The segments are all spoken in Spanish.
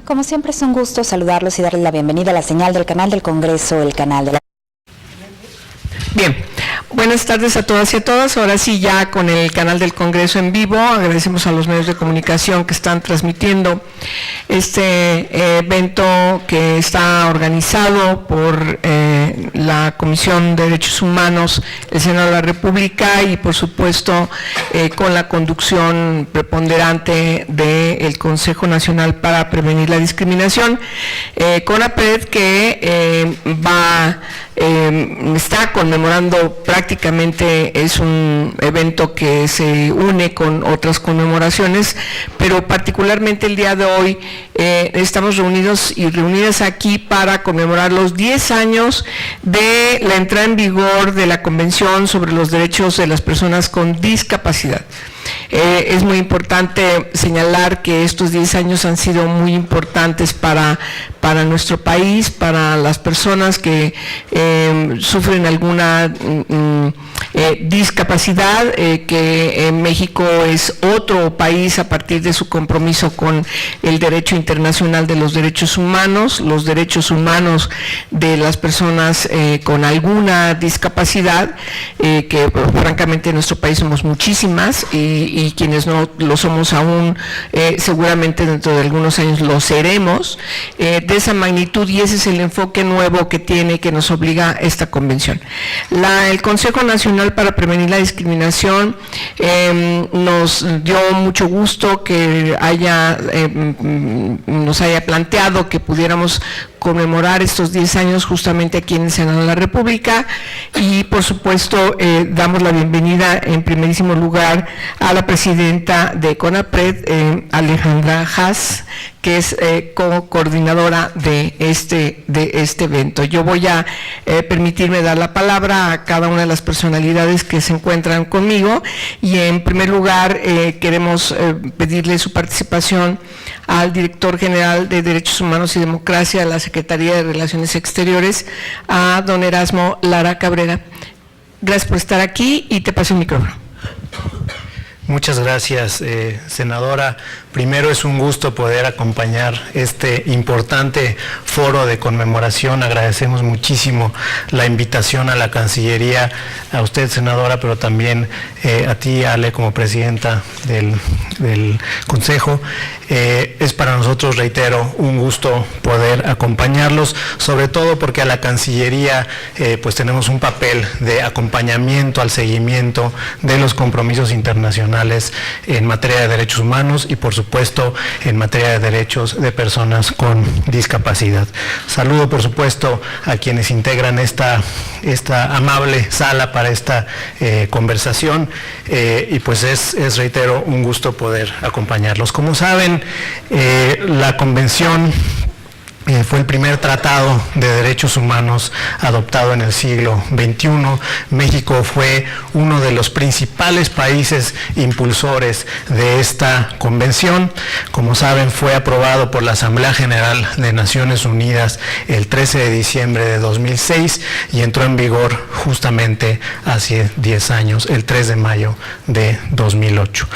Como siempre es un gusto saludarlos y darles la bienvenida a la señal del canal del Congreso, el canal de la... Bien, buenas tardes a todas y a todas. Ahora sí, ya con el canal del Congreso en vivo, agradecemos a los medios de comunicación que están transmitiendo este evento que está organizado por la Comisión de Derechos Humanos del Senado de la República y por supuesto con la conducción preponderante del Consejo Nacional para Prevenir la Discriminación, CONAPRED, que está conmemorando prácticamente, es un evento que se une con otras conmemoraciones, pero particularmente el día de hoy estamos reunidos y reunidas aquí para conmemorar los 10 años de la entrada en vigor de la Convención sobre los Derechos de las Personas con Discapacidad. Es muy importante señalar que estos 10 años han sido muy importantes para nuestro país, para las personas que sufren alguna discapacidad, que México es otro país a partir de su compromiso con el derecho internacional de los derechos humanos de las personas con alguna discapacidad, que francamente en nuestro país somos muchísimas y quienes no lo somos aún, seguramente dentro de algunos años lo seremos, de esa magnitud, y ese es el enfoque nuevo que nos obliga esta convención. El Consejo Nacional para Prevenir la Discriminación nos dio mucho gusto que nos haya planteado que pudiéramos conmemorar estos 10 años justamente aquí en el Senado de la República, y por supuesto damos la bienvenida en primerísimo lugar a la presidenta de CONAPRED, Alejandra Haas, que es coordinadora de este evento. Yo voy a permitirme dar la palabra a cada una de las personalidades que se encuentran conmigo, y en primer lugar queremos pedirle su participación al director general de Derechos Humanos y Democracia de la Secretaría de Relaciones Exteriores, a don Erasmo Lara Cabrera. Gracias por estar aquí y te paso el micrófono. Muchas gracias, senadora. Primero, es un gusto poder acompañar este importante foro de conmemoración. Agradecemos muchísimo la invitación a la Cancillería, a usted, senadora, pero también a ti, Ale, como presidenta del Consejo. Es para nosotros, reitero, un gusto poder acompañarlos, sobre todo porque a la Cancillería pues tenemos un papel de acompañamiento al seguimiento de los compromisos internacionales en materia de derechos humanos y por supuesto en materia de derechos de personas con discapacidad. Saludo por supuesto a quienes integran esta amable sala para esta conversación y pues es, reitero, un gusto poder acompañarlos. Como saben, la Convención fue el primer tratado de derechos humanos adoptado en el siglo XXI. México fue uno de los principales países impulsores de esta convención. Como saben, fue aprobado por la Asamblea General de Naciones Unidas el 13 de diciembre de 2006 y entró en vigor justamente hace 10 años, el 3 de mayo de 2008.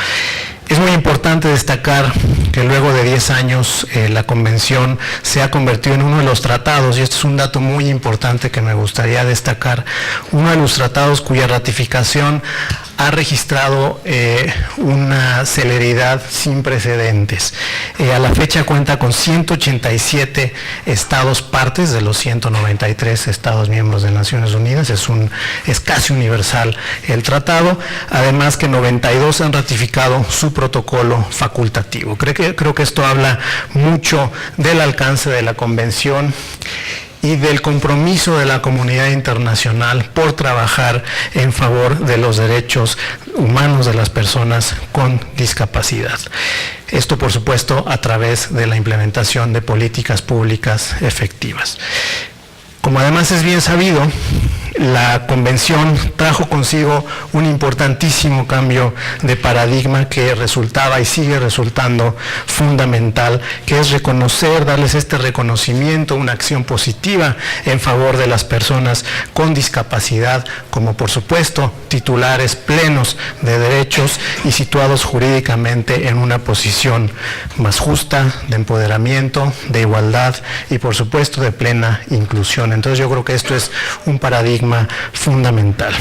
Es muy importante destacar que luego de 10 años la Convención se ha convertido en uno de los tratados, y esto es un dato muy importante que me gustaría destacar, uno de los tratados cuya ratificación ha registrado una celeridad sin precedentes. A la fecha cuenta con 187 estados partes de los 193 estados miembros de Naciones Unidas, es casi universal el tratado, además que 92 han ratificado su protocolo facultativo. Creo que esto habla mucho del alcance de la Convención y del compromiso de la comunidad internacional por trabajar en favor de los derechos humanos de las personas con discapacidad. Esto, por supuesto, a través de la implementación de políticas públicas efectivas. Como además es bien sabido, la convención trajo consigo un importantísimo cambio de paradigma que resultaba y sigue resultando fundamental, que es reconocer, darles este reconocimiento, una acción positiva en favor de las personas con discapacidad, como por supuesto titulares plenos de derechos y situados jurídicamente en una posición más justa, de empoderamiento, de igualdad y por supuesto de plena inclusión. Entonces yo creo que esto es un paradigma fundamental.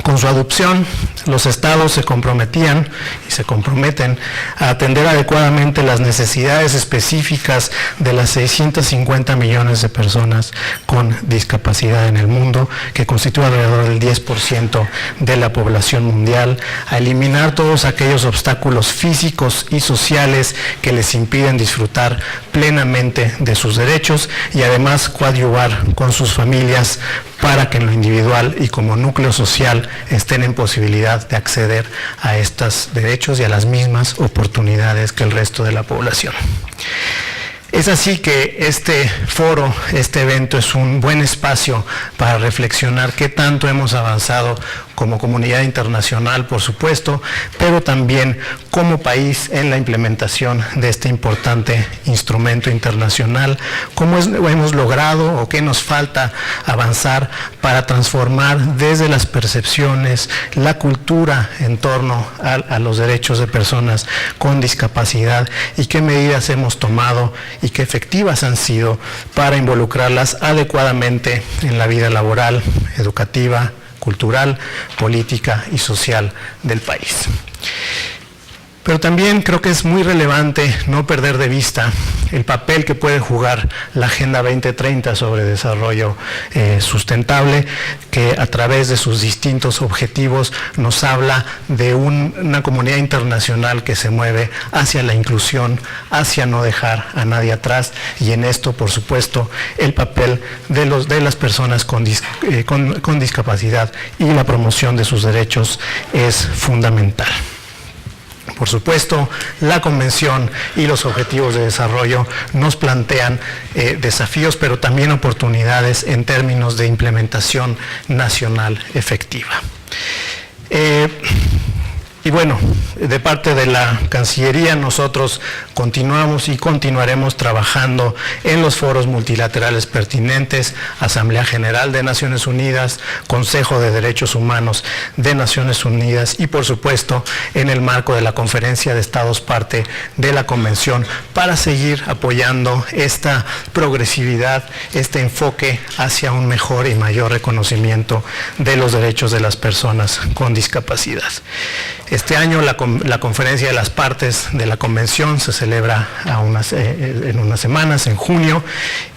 Con su adopción, los estados se comprometían y se comprometen a atender adecuadamente las necesidades específicas de las 650 millones de personas con discapacidad en el mundo, que constituye alrededor del 10% de la población mundial, a eliminar todos aquellos obstáculos físicos y sociales que les impiden disfrutar plenamente de sus derechos y además coadyuvar con sus familias para que en lo individual y como núcleo social estén en posibilidad de acceder a estos derechos y a las mismas oportunidades que el resto de la población. Es así que este foro, este evento es un buen espacio para reflexionar qué tanto hemos avanzado como comunidad internacional, por supuesto, pero también como país en la implementación de este importante instrumento internacional, cómo hemos logrado o qué nos falta avanzar para transformar desde las percepciones, la cultura en torno a los derechos de personas con discapacidad y qué medidas hemos tomado y qué efectivas han sido para involucrarlas adecuadamente en la vida laboral, educativa, cultural, política y social del país. Pero también creo que es muy relevante no perder de vista el papel que puede jugar la Agenda 2030 sobre desarrollo sustentable, que a través de sus distintos objetivos nos habla de una comunidad internacional que se mueve hacia la inclusión, hacia no dejar a nadie atrás, y en esto, por supuesto, el papel de las personas con discapacidad y la promoción de sus derechos es fundamental. Por supuesto, la Convención y los Objetivos de Desarrollo nos plantean desafíos, pero también oportunidades en términos de implementación nacional efectiva. Y bueno, de parte de la Cancillería nosotros continuamos y continuaremos trabajando en los foros multilaterales pertinentes, Asamblea General de Naciones Unidas, Consejo de Derechos Humanos de Naciones Unidas y por supuesto en el marco de la Conferencia de Estados parte de la Convención para seguir apoyando esta progresividad, este enfoque hacia un mejor y mayor reconocimiento de los derechos de las personas con discapacidad. Este año la Conferencia de las Partes de la Convención se celebra en unas semanas, en junio,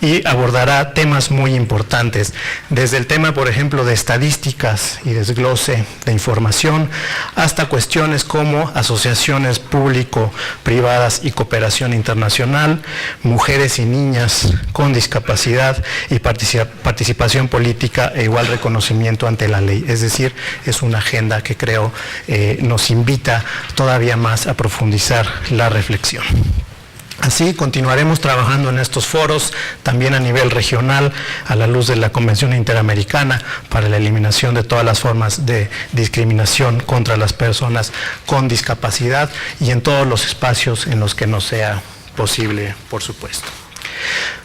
y abordará temas muy importantes, desde el tema, por ejemplo, de estadísticas y desglose de información, hasta cuestiones como asociaciones público-privadas y cooperación internacional, mujeres y niñas con discapacidad y participación política e igual reconocimiento ante la ley. Es decir, es una agenda que creo nos invita todavía más a profundizar la reflexión. Así continuaremos trabajando en estos foros, también a nivel regional, a la luz de la Convención Interamericana para la eliminación de todas las formas de discriminación contra las personas con discapacidad y en todos los espacios en los que nos sea posible, por supuesto.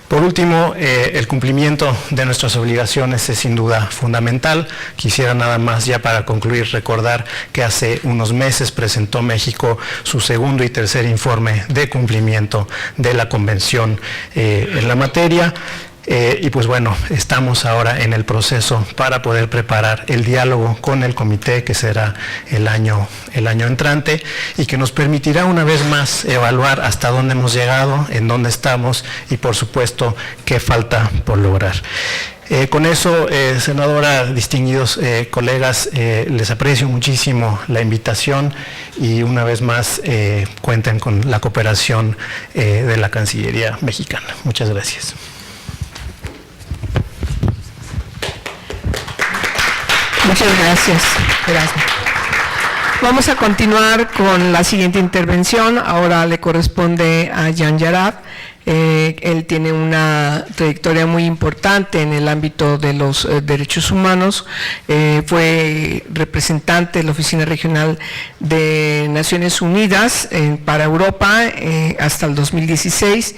Por último, el cumplimiento de nuestras obligaciones es sin duda fundamental. Quisiera nada más, ya para concluir, recordar que hace unos meses presentó México su segundo y tercer informe de cumplimiento de la Convención en la materia. Y pues bueno, estamos ahora en el proceso para poder preparar el diálogo con el comité que será el año entrante y que nos permitirá una vez más evaluar hasta dónde hemos llegado, en dónde estamos y por supuesto qué falta por lograr. Con eso, senadora, distinguidos colegas, les aprecio muchísimo la invitación y una vez más cuenten con la cooperación de la Cancillería mexicana. Muchas gracias. Muchas gracias, Erasmo. Vamos a continuar con la siguiente intervención. Ahora le corresponde a Jan Yarab, Él tiene una trayectoria muy importante en el ámbito de los derechos humanos. Fue representante de la Oficina Regional de Naciones Unidas para Europa hasta el 2016.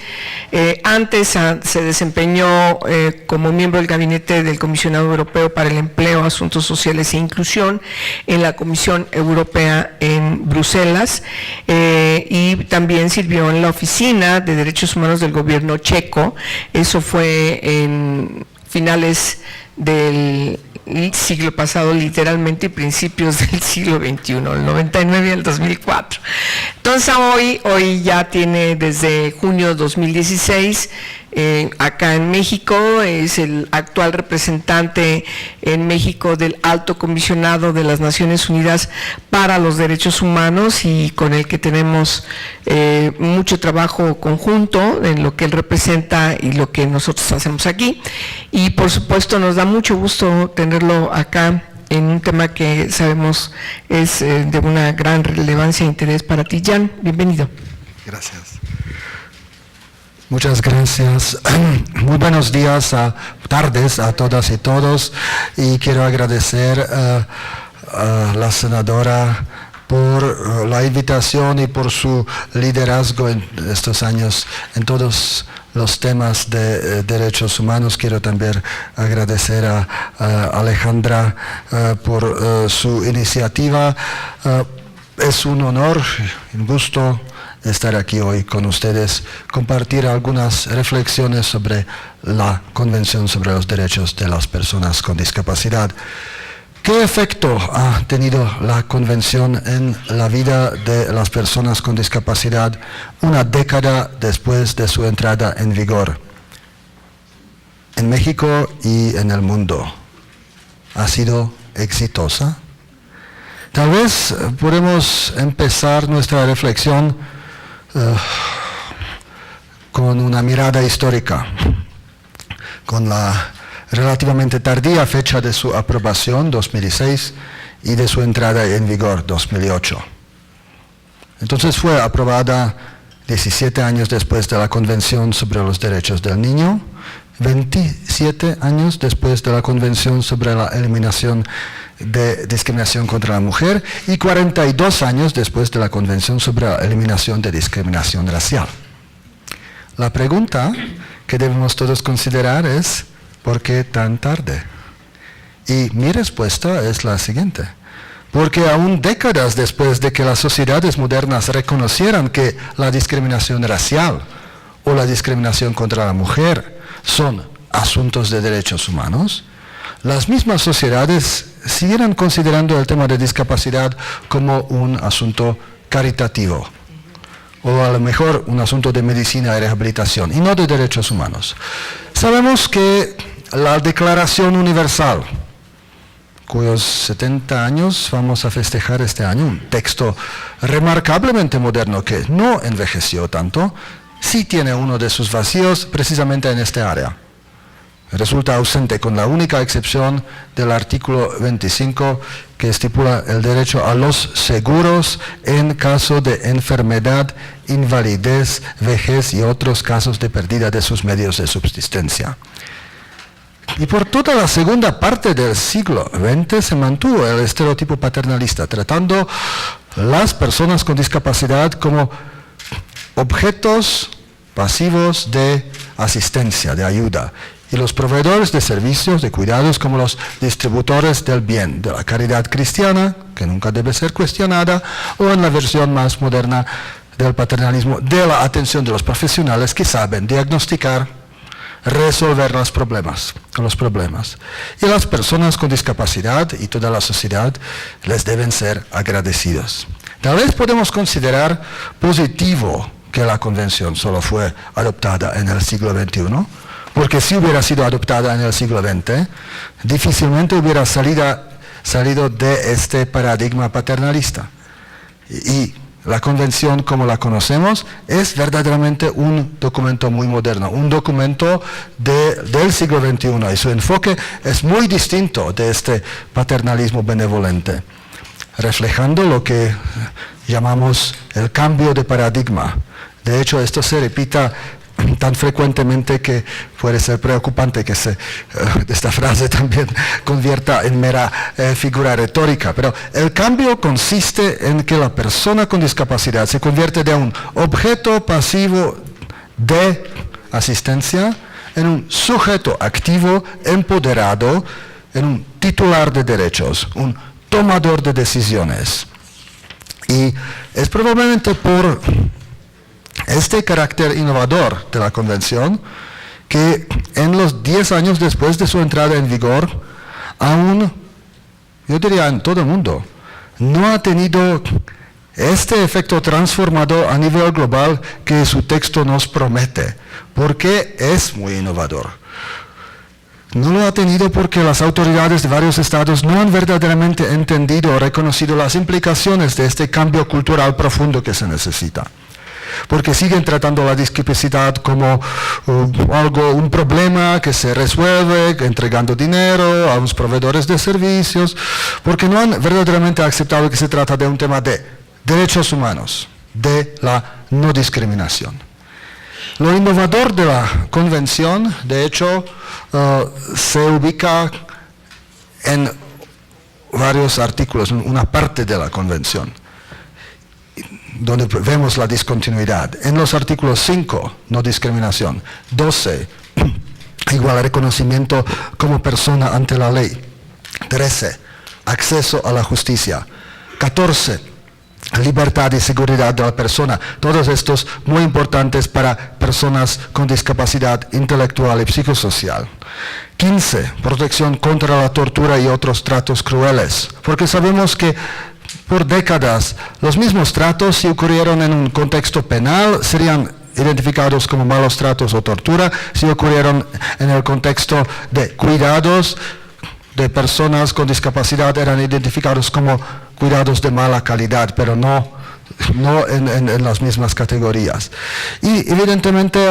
Antes se desempeñó como miembro del gabinete del Comisionado Europeo para el Empleo, Asuntos Sociales e Inclusión en la Comisión Europea en Bruselas, y también sirvió en la Oficina de Derechos Humanos del gobierno checo. Eso fue en finales del siglo pasado, literalmente, y principios del siglo XXI, el 99 al 2004. Entonces hoy ya tiene desde junio de 2016 acá en México, es el actual representante en México del Alto Comisionado de las Naciones Unidas para los Derechos Humanos, y con el que tenemos mucho trabajo conjunto en lo que él representa y lo que nosotros hacemos aquí. Y por supuesto nos da mucho gusto tenerlo acá en un tema que sabemos es de una gran relevancia e interés para ti. Jan, bienvenido. Gracias. Muchas gracias. Muy buenos días, tardes a todas y todos, y quiero agradecer a la senadora por la invitación y por su liderazgo en estos años en todos los temas de derechos humanos. Quiero también agradecer a Alejandra por su iniciativa. Es un honor, un gusto estar aquí hoy con ustedes, compartir algunas reflexiones sobre la Convención sobre los Derechos de las Personas con Discapacidad. ¿Qué efecto ha tenido la Convención en la vida de las personas con discapacidad una década después de su entrada en vigor? En México y en el mundo, ¿ha sido exitosa? Tal vez podemos empezar nuestra reflexión con una mirada histórica, con la relativamente tardía fecha de su aprobación, 2006, y de su entrada en vigor, 2008. Entonces fue aprobada 17 años después de la Convención sobre los Derechos del Niño, 27 años después de la Convención sobre la Eliminación de Discriminación contra la Mujer y 42 años después de la Convención sobre la Eliminación de Discriminación Racial. La pregunta que debemos todos considerar es: ¿por qué tan tarde? Y mi respuesta es la siguiente: porque aún décadas después de que las sociedades modernas reconocieran que la discriminación racial o la discriminación contra la mujer son asuntos de derechos humanos, las mismas sociedades siguieran considerando el tema de discapacidad como un asunto caritativo, o a lo mejor un asunto de medicina y rehabilitación, y no de derechos humanos. Sabemos que la Declaración Universal, cuyos 70 años vamos a festejar este año, un texto remarcablemente moderno que no envejeció tanto, sí tiene uno de sus vacíos precisamente en este área. Resulta ausente, con la única excepción del artículo 25, que estipula el derecho a los seguros en caso de enfermedad, invalidez, vejez y otros casos de pérdida de sus medios de subsistencia. Y por toda la segunda parte del siglo XX se mantuvo el estereotipo paternalista, tratando las personas con discapacidad como objetos pasivos de asistencia, de ayuda, y los proveedores de servicios, de cuidados, como los distributores del bien, de la caridad cristiana, que nunca debe ser cuestionada, o en la versión más moderna del paternalismo, de la atención de los profesionales que saben diagnosticar, resolver los problemas. Y las personas con discapacidad y toda la sociedad les deben ser agradecidos. Tal vez podemos considerar positivo que la Convención solo fue adoptada en el siglo XXI, porque si hubiera sido adoptada en el siglo XX, difícilmente hubiera salido de este paradigma paternalista. Y la Convención, como la conocemos, es verdaderamente un documento muy moderno, un documento del siglo XXI, y su enfoque es muy distinto de este paternalismo benevolente, reflejando lo que llamamos el cambio de paradigma. De hecho, esto se repite tan frecuentemente que puede ser preocupante que esta frase también convierta en mera figura retórica. Pero el cambio consiste en que la persona con discapacidad se convierte de un objeto pasivo de asistencia en un sujeto activo, empoderado, en un titular de derechos, un tomador de decisiones. Y es probablemente por este carácter innovador de la Convención que en los 10 años después de su entrada en vigor, aún, yo diría en todo el mundo, no ha tenido este efecto transformador a nivel global que su texto nos promete, porque es muy innovador. No lo ha tenido porque las autoridades de varios estados no han verdaderamente entendido o reconocido las implicaciones de este cambio cultural profundo que se necesita. Porque siguen tratando la discapacidad como un problema que se resuelve entregando dinero a los proveedores de servicios, porque no han verdaderamente aceptado que se trata de un tema de derechos humanos, de la no discriminación. Lo innovador de la Convención, de hecho, se ubica en varios artículos, una parte de la Convención, donde vemos la discontinuidad. En los artículos 5, no discriminación; 12, igual reconocimiento como persona ante la ley; 13, acceso a la justicia; 14, libertad y seguridad de la persona. Todos estos muy importantes para personas con discapacidad intelectual y psicosocial. 15, protección contra la tortura y otros tratos crueles, porque sabemos que por décadas los mismos tratos, si ocurrieron en un contexto penal, serían identificados como malos tratos o tortura; si ocurrieron en el contexto de cuidados de personas con discapacidad, eran identificados como cuidados de mala calidad, pero no en las mismas categorías. Y evidentemente,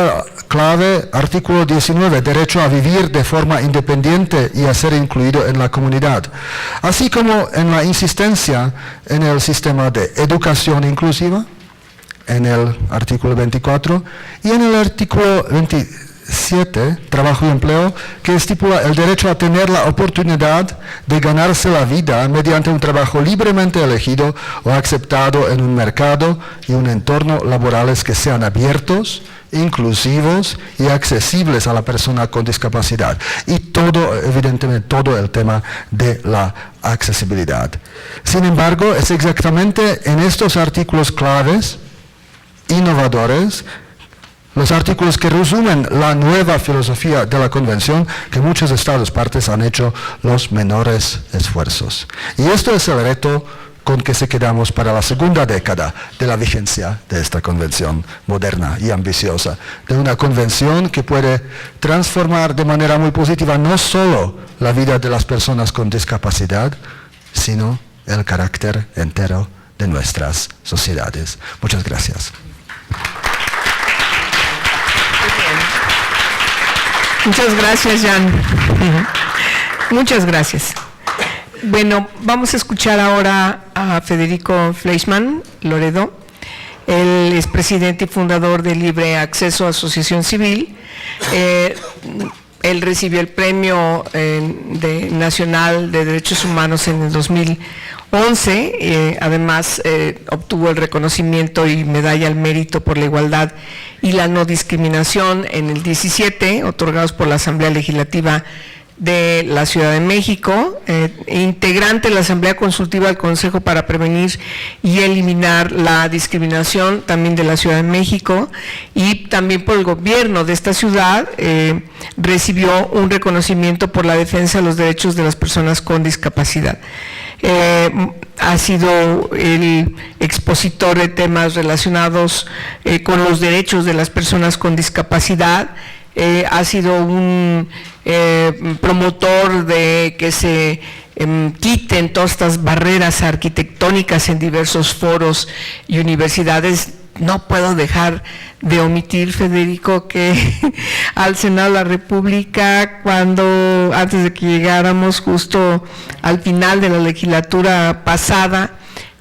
clave, artículo 19, derecho a vivir de forma independiente y a ser incluido en la comunidad. Así como en la insistencia en el sistema de educación inclusiva, en el artículo 24, y en el artículo 27, trabajo y empleo, que estipula el derecho a tener la oportunidad de ganarse la vida mediante un trabajo libremente elegido o aceptado en un mercado y un entorno laborales que sean abiertos, inclusivos y accesibles a la persona con discapacidad. Y todo, evidentemente, todo el tema de la accesibilidad. Sin embargo, es exactamente en estos artículos claves, innovadores, los artículos que resumen la nueva filosofía de la Convención, que muchos estados partes han hecho los menores esfuerzos. Y esto es el reto con que se quedamos para la segunda década de la vigencia de esta Convención moderna y ambiciosa, de una Convención que puede transformar de manera muy positiva no solo la vida de las personas con discapacidad, sino el carácter entero de nuestras sociedades. Muchas gracias. Muchas gracias, Jan. Muchas gracias. Bueno, vamos a escuchar ahora a Federico Fleischmann Loredo. Él es presidente y fundador de Libre Acceso Asociación Civil. Él recibió el Premio Nacional de Derechos Humanos en el 2011. Además, obtuvo el reconocimiento y medalla al mérito por la igualdad y la no discriminación en el 17, otorgados por la Asamblea Legislativa de la Ciudad de México, integrante de la Asamblea Consultiva del Consejo para Prevenir y Eliminar la Discriminación, también de la Ciudad de México, y también por el gobierno de esta ciudad. Recibió un reconocimiento por la defensa de los derechos de las personas con discapacidad. Ha sido el expositor de temas relacionados con los derechos de las personas con discapacidad. Ha sido un promotor de que se quiten todas estas barreras arquitectónicas en diversos foros y universidades. No puedo dejar de omitir, Federico, que al Senado de la República, antes de que llegáramos justo al final de la legislatura pasada,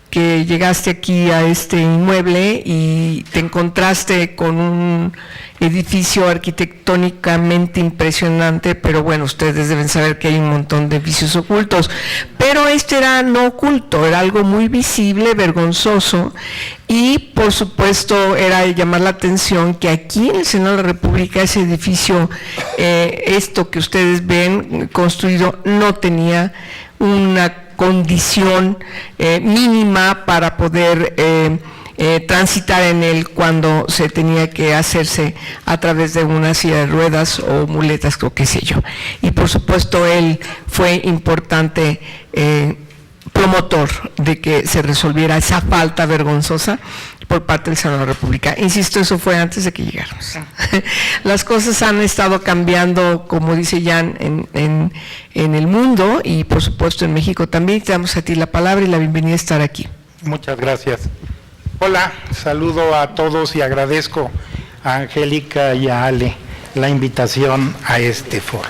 que llegaste aquí a este inmueble y te encontraste con un edificio arquitectónicamente impresionante, pero bueno, ustedes deben saber que hay un montón de vicios ocultos, pero este era no oculto, era algo muy visible, vergonzoso, y por supuesto era llamar la atención que aquí en el Senado de la República ese edificio, esto que ustedes ven construido, no tenía una condición mínima para poder transitar en él cuando se tenía que hacerse a través de una silla de ruedas o muletas o qué sé yo. Y por supuesto él fue importante promotor de que se resolviera esa falta vergonzosa por parte del Senado de la República. Insisto, eso fue antes de que llegáramos. Las cosas han estado cambiando, como dice Jan, en el mundo y por supuesto en México también. Te damos a ti la palabra y la bienvenida a estar aquí. Muchas gracias. Hola, saludo a todos y agradezco a Angélica y a Ale la invitación a este foro.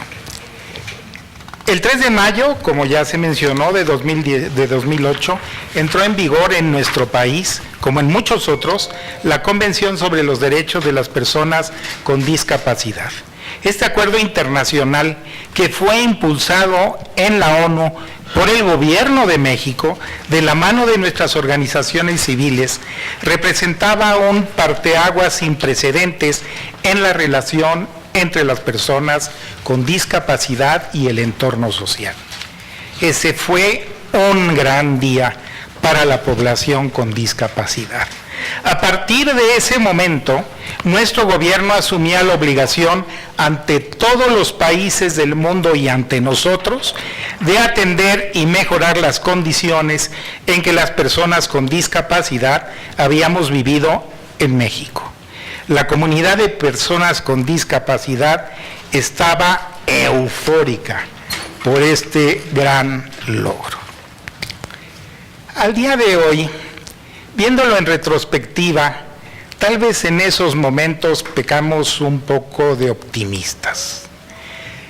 El 3 de mayo, como ya se mencionó, de 2008, entró en vigor en nuestro país, como en muchos otros, la Convención sobre los Derechos de las Personas con Discapacidad. Este acuerdo internacional, que fue impulsado en la ONU por el Gobierno de México, de la mano de nuestras organizaciones civiles, representaba un parteaguas sin precedentes en la relación entre las personas con discapacidad y el entorno social. Ese fue un gran día para la población con discapacidad. A partir de ese momento, nuestro gobierno asumía la obligación ante todos los países del mundo y ante nosotros de atender y mejorar las condiciones en que las personas con discapacidad habíamos vivido en México. La comunidad de personas con discapacidad estaba eufórica por este gran logro. Al día de hoy, viéndolo en retrospectiva, tal vez en esos momentos pecamos un poco de optimistas.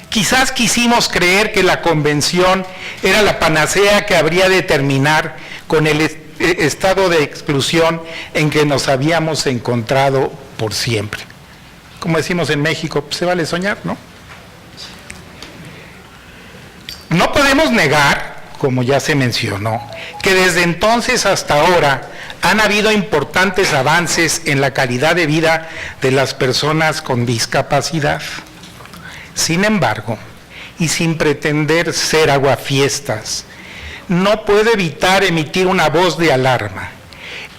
Quizás quisimos creer que la convención era la panacea que habría de terminar con el estado de exclusión en que nos habíamos encontrado por siempre. Como decimos en México, pues se vale soñar, ¿no? No podemos negar, como ya se mencionó, que desde entonces hasta ahora han habido importantes avances en la calidad de vida de las personas con discapacidad. Sin embargo, y sin pretender ser aguafiestas, no puedo evitar emitir una voz de alarma.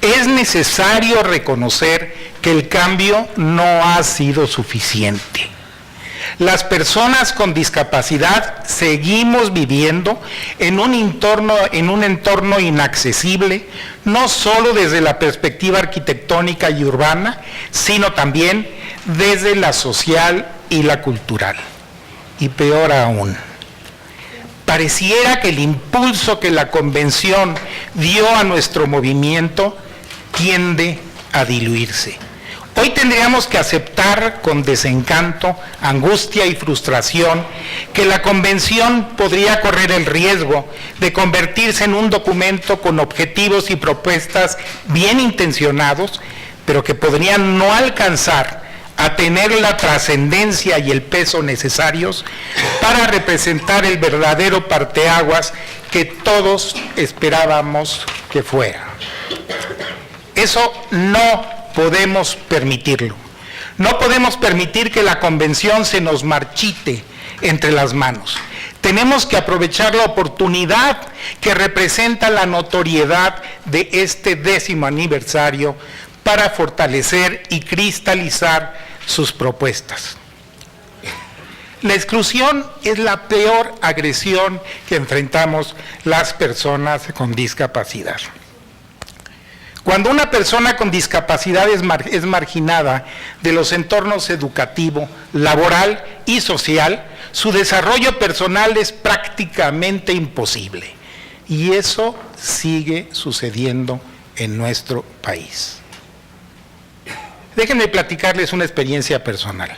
Es necesario reconocer que el cambio no ha sido suficiente. Las personas con discapacidad seguimos viviendo en un entorno inaccesible, no solo desde la perspectiva arquitectónica y urbana, sino también desde la social y la cultural. Y peor aún, pareciera que el impulso que la Convención dio a nuestro movimiento tiende a diluirse. Hoy tendríamos que aceptar con desencanto, angustia y frustración que la Convención podría correr el riesgo de convertirse en un documento con objetivos y propuestas bien intencionados, pero que podrían no alcanzar a tener la trascendencia y el peso necesarios para representar el verdadero parteaguas que todos esperábamos que fuera. Eso no podemos permitirlo. No podemos permitir que la Convención se nos marchite entre las manos. Tenemos que aprovechar la oportunidad que representa la notoriedad de este 10º aniversario para fortalecer y cristalizar sus propuestas. La exclusión es la peor agresión que enfrentamos las personas con discapacidad. Cuando una persona con discapacidad es marginada de los entornos educativo, laboral y social, su desarrollo personal es prácticamente imposible. Y eso sigue sucediendo en nuestro país. Déjenme platicarles una experiencia personal.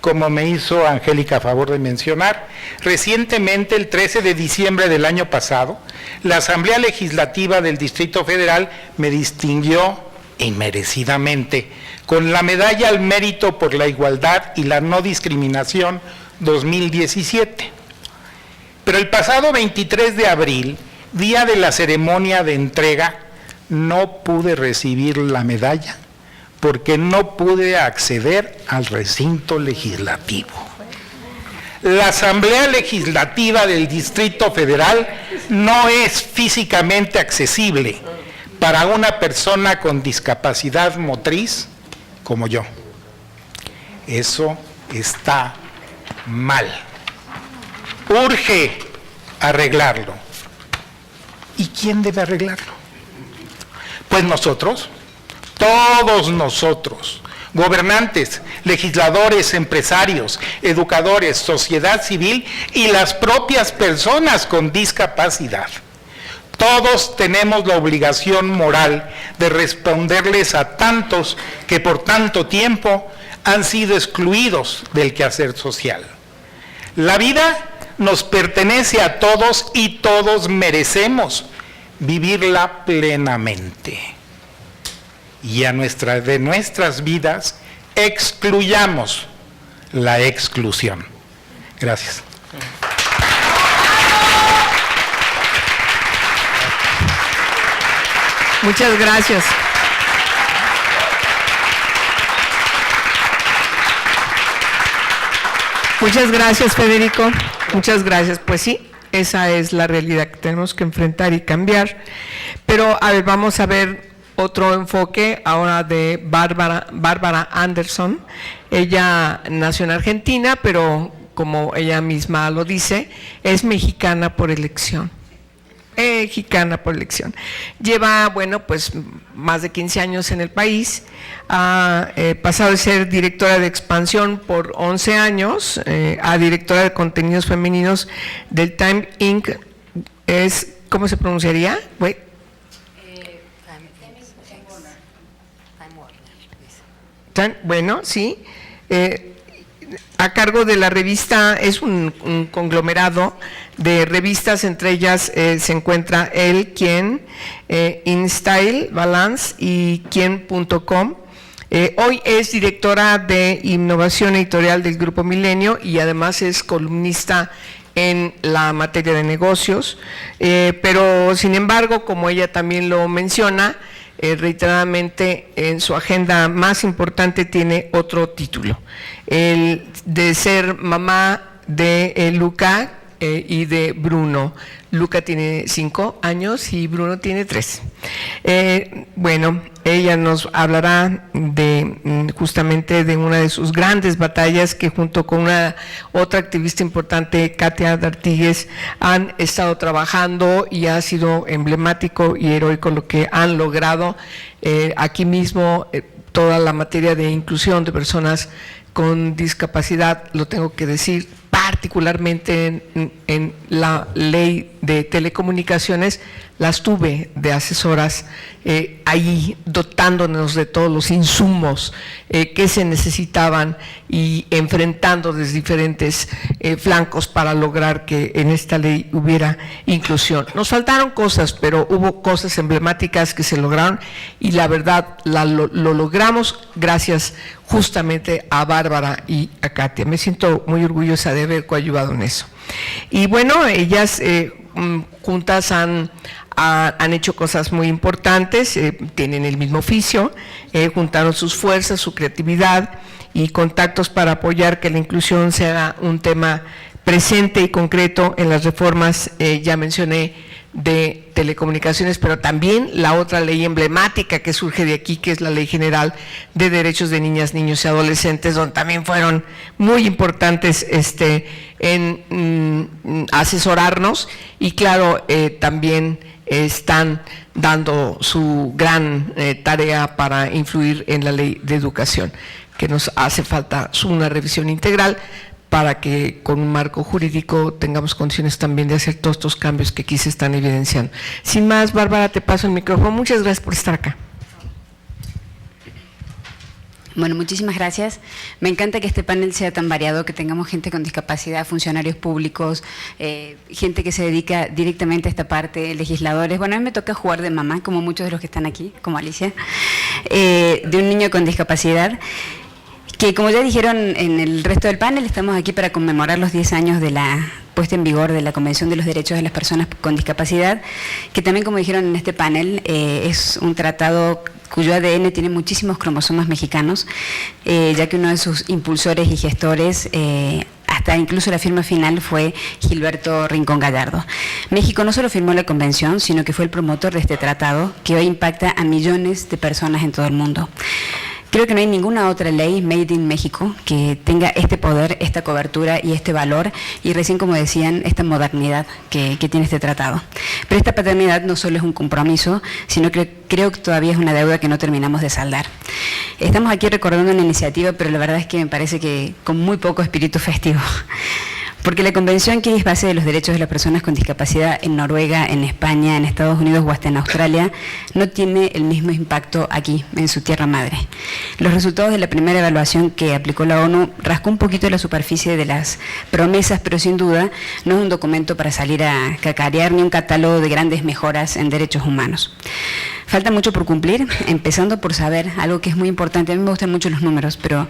como me hizo Angélica favor de mencionar. Recientemente, el 13 de diciembre del año pasado, la Asamblea Legislativa del Distrito Federal me distinguió inmerecidamente con la Medalla al Mérito por la Igualdad y la No Discriminación 2017. Pero el pasado 23 de abril, día de la ceremonia de entrega, no pude recibir la medalla porque no pude acceder al recinto legislativo. La Asamblea Legislativa del Distrito Federal no es físicamente accesible para una persona con discapacidad motriz como yo. Eso está mal. Urge arreglarlo. ¿Y quién debe arreglarlo? Pues nosotros, todos nosotros, gobernantes, legisladores, empresarios, educadores, sociedad civil y las propias personas con discapacidad. Todos tenemos la obligación moral de responderles a tantos que por tanto tiempo han sido excluidos del quehacer social. La vida nos pertenece a todos y todos merecemos vivirla plenamente. Y de nuestras vidas excluyamos la exclusión. Gracias. Muchas gracias. Muchas gracias, Federico. Muchas gracias. Pues sí, esa es la realidad que tenemos que enfrentar y cambiar. Pero, a ver, vamos a ver otro enfoque ahora de Bárbara Anderson. Ella nació en Argentina, pero como ella misma lo dice, es mexicana por elección. Mexicana por elección. Lleva, bueno, pues más de 15 años en el país, ha pasado de ser directora de expansión por 11 años a directora de contenidos femeninos del Time Inc. ¿Cómo se pronunciaría? Bueno, sí. A cargo de la revista, es un conglomerado de revistas, entre ellas se encuentra El, Quién, InStyle, Balance y Quién.com. Hoy es directora de innovación editorial del Grupo Milenio y además es columnista en la materia de negocios, pero sin embargo, como ella también lo menciona, reiteradamente en su agenda más importante tiene otro título, el de ser mamá de Luca y de Bruno. Luca tiene 5 años y Bruno tiene 3. Bueno, ella nos hablará justamente de una de sus grandes batallas que junto con una otra activista importante, Katia D'Artigues, han estado trabajando y ha sido emblemático y heroico lo que han logrado aquí mismo, toda la materia de inclusión de personas con discapacidad, lo tengo que decir, particularmente en la ley de telecomunicaciones, las tuve de asesoras ahí dotándonos de todos los insumos que se necesitaban y enfrentando desde diferentes flancos para lograr que en esta ley hubiera inclusión. Nos faltaron cosas, pero hubo cosas emblemáticas que se lograron y la verdad lo logramos gracias justamente a Bárbara y a Katia. Me siento muy orgullosa de haber coadyuvado en eso. Y bueno, ellas juntas han hecho cosas muy importantes, tienen el mismo oficio, juntaron sus fuerzas, su creatividad y contactos para apoyar que la inclusión sea un tema presente y concreto en las reformas, ya mencioné, de telecomunicaciones, pero también la otra ley emblemática que surge de aquí, que es la Ley General de Derechos de Niñas, Niños y Adolescentes, donde también fueron muy importantes en asesorarnos y claro, también están dando su gran tarea para influir en la Ley de Educación, que nos hace falta una revisión integral para que con un marco jurídico tengamos condiciones también de hacer todos estos cambios que aquí se están evidenciando. Sin más, Bárbara, te paso el micrófono. Muchas gracias por estar acá. Bueno, muchísimas gracias. Me encanta que este panel sea tan variado, que tengamos gente con discapacidad, funcionarios públicos, gente que se dedica directamente a esta parte, legisladores. Bueno, a mí me toca jugar de mamá, como muchos de los que están aquí, como Alicia, de un niño con discapacidad, que como ya dijeron en el resto del panel, estamos aquí para conmemorar los 10 años de la puesta en vigor de la Convención de los Derechos de las Personas con Discapacidad, que también, como dijeron en este panel, es un tratado cuyo ADN tiene muchísimos cromosomas mexicanos, ya que uno de sus impulsores y gestores, hasta incluso la firma final, fue Gilberto Rincón Gallardo. México no solo firmó la convención, sino que fue el promotor de este tratado, que hoy impacta a millones de personas en todo el mundo. Creo que no hay ninguna otra ley made in México que tenga este poder, esta cobertura y este valor, y recién, como decían, esta modernidad que tiene este tratado. Pero esta paternidad no solo es un compromiso, sino que creo que todavía es una deuda que no terminamos de saldar. Estamos aquí recordando una iniciativa, pero la verdad es que me parece que con muy poco espíritu festivo. Porque la convención, que es base de los derechos de las personas con discapacidad en Noruega, en España, en Estados Unidos o hasta en Australia, no tiene el mismo impacto aquí, en su tierra madre. Los resultados de la primera evaluación que aplicó la ONU rascó un poquito la superficie de las promesas, pero sin duda no es un documento para salir a cacarear ni un catálogo de grandes mejoras en derechos humanos. Falta mucho por cumplir, empezando por saber algo que es muy importante. A mí me gustan mucho los números, pero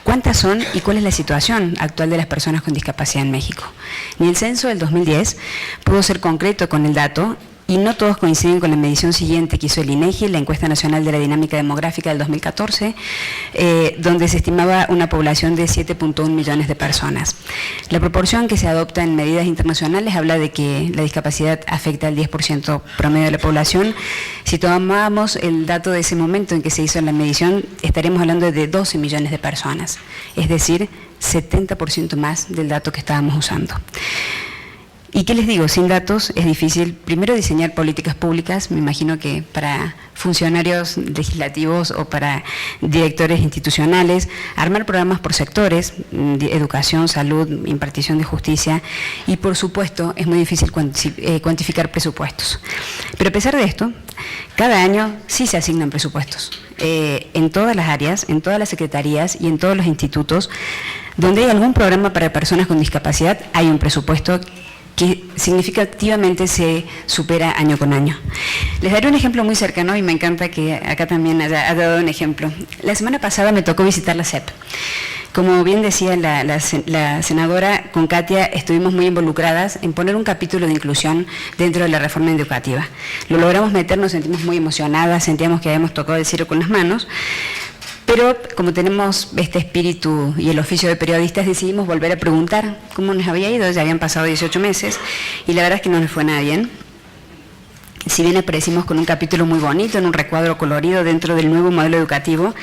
¿cuántas son y cuál es la situación actual de las personas con discapacidad en México? Ni el censo del 2010 pudo ser concreto con el dato, y no todos coinciden con la medición siguiente que hizo el INEGI, la Encuesta Nacional de la Dinámica Demográfica del 2014, donde se estimaba una población de 7.1 millones de personas. La proporción que se adopta en medidas internacionales habla de que la discapacidad afecta al 10% promedio de la población. Si tomamos el dato de ese momento en que se hizo la medición, estaremos hablando de 12 millones de personas, es decir, 70% más del dato que estábamos usando. ¿Y qué les digo? Sin datos es difícil, primero, diseñar políticas públicas. Me imagino que para funcionarios legislativos o para directores institucionales, armar programas por sectores, educación, salud, impartición de justicia, y por supuesto es muy difícil cuantificar presupuestos. Pero a pesar de esto, cada año sí se asignan presupuestos, en todas las áreas, en todas las secretarías y en todos los institutos. Donde hay algún programa para personas con discapacidad, hay un presupuesto que significativamente se supera año con año. Les daré un ejemplo muy cercano, y me encanta que acá también haya dado un ejemplo. La semana pasada me tocó visitar la SEP. Como bien decía la senadora, con Katia estuvimos muy involucradas en poner un capítulo de inclusión dentro de la reforma educativa. Lo logramos meter, nos sentimos muy emocionadas, sentíamos que habíamos tocado el cielo con las manos. Pero como tenemos este espíritu y el oficio de periodistas, decidimos volver a preguntar cómo nos había ido. Ya habían pasado 18 meses y la verdad es que no nos fue nada bien. Si bien aparecimos con un capítulo muy bonito, en un recuadro colorido dentro del nuevo modelo educativo,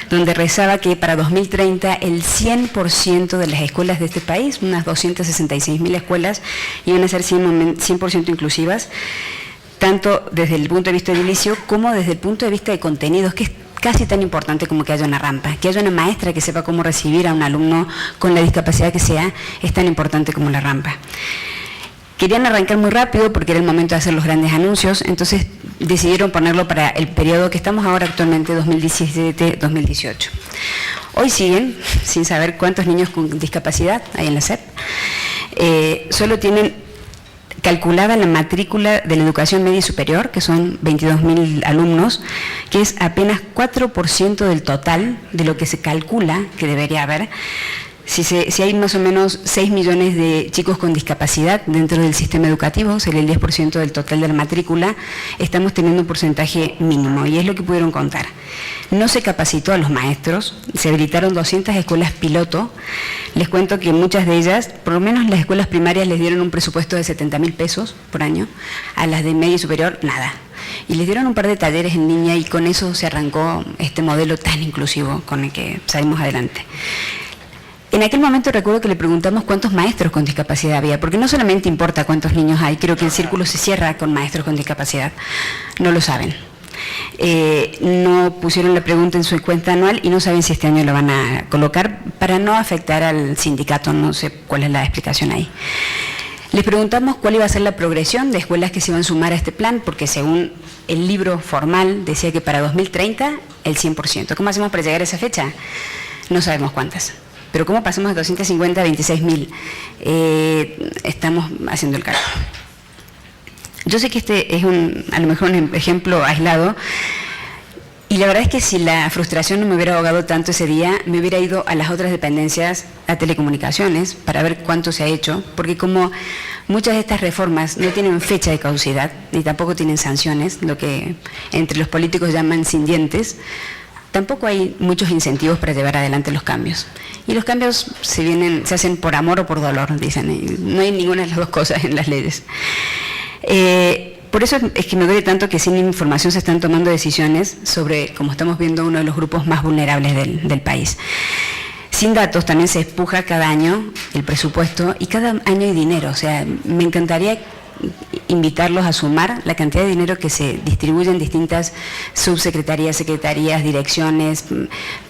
donde rezaba que para 2030 el 100% de las escuelas de este país, unas 266.000 escuelas, iban a ser 100% inclusivas, tanto desde el punto de vista edilicio como desde el punto de vista de contenidos, que es casi tan importante como que haya una rampa, que haya una maestra que sepa cómo recibir a un alumno con la discapacidad que sea, es tan importante como la rampa. Querían arrancar muy rápido porque era el momento de hacer los grandes anuncios, entonces decidieron ponerlo para el periodo que estamos ahora actualmente, 2017-2018. Hoy siguen sin saber cuántos niños con discapacidad hay en la SEP. Solo tienen calculada la matrícula de la educación media y superior, que son 22.000 alumnos, que es apenas 4% del total de lo que se calcula que debería haber. Si hay más o menos 6 millones de chicos con discapacidad dentro del sistema educativo, sería el 10% del total de la matrícula, estamos teniendo un porcentaje mínimo, y es lo que pudieron contar. No se capacitó a los maestros, se habilitaron 200 escuelas piloto. Les cuento que muchas de ellas, por lo menos las escuelas primarias, les dieron un presupuesto de 70.000 pesos por año, a las de media y superior, nada. Y les dieron un par de talleres en línea, y con eso se arrancó este modelo tan inclusivo con el que salimos adelante. En aquel momento recuerdo que le preguntamos cuántos maestros con discapacidad había, porque no solamente importa cuántos niños hay, creo que el círculo se cierra con maestros con discapacidad. No lo saben. No pusieron la pregunta en su cuenta anual y no saben si este año lo van a colocar para no afectar al sindicato, no sé cuál es la explicación ahí. Les preguntamos cuál iba a ser la progresión de escuelas que se iban a sumar a este plan, porque según el libro formal decía que para 2030 el 100%. ¿Cómo hacemos para llegar a esa fecha? No sabemos cuántas. Pero ¿cómo pasamos de 250 a 26.000? Estamos haciendo el cálculo. Yo sé que este es a lo mejor un ejemplo aislado, y la verdad es que si la frustración no me hubiera ahogado tanto ese día, me hubiera ido a las otras dependencias, a telecomunicaciones, para ver cuánto se ha hecho, porque como muchas de estas reformas no tienen fecha de caducidad, ni tampoco tienen sanciones, lo que entre los políticos llaman sin dientes, tampoco hay muchos incentivos para llevar adelante los cambios. Y los cambios se hacen por amor o por dolor, dicen, y no hay ninguna de las dos cosas en las leyes. Por eso es que me duele tanto que sin información se están tomando decisiones sobre, como estamos viendo, uno de los grupos más vulnerables del país. Sin datos también se empuja cada año el presupuesto y cada año hay dinero. O sea, me encantaría invitarlos a sumar la cantidad de dinero que se distribuye en distintas subsecretarías, secretarías, direcciones,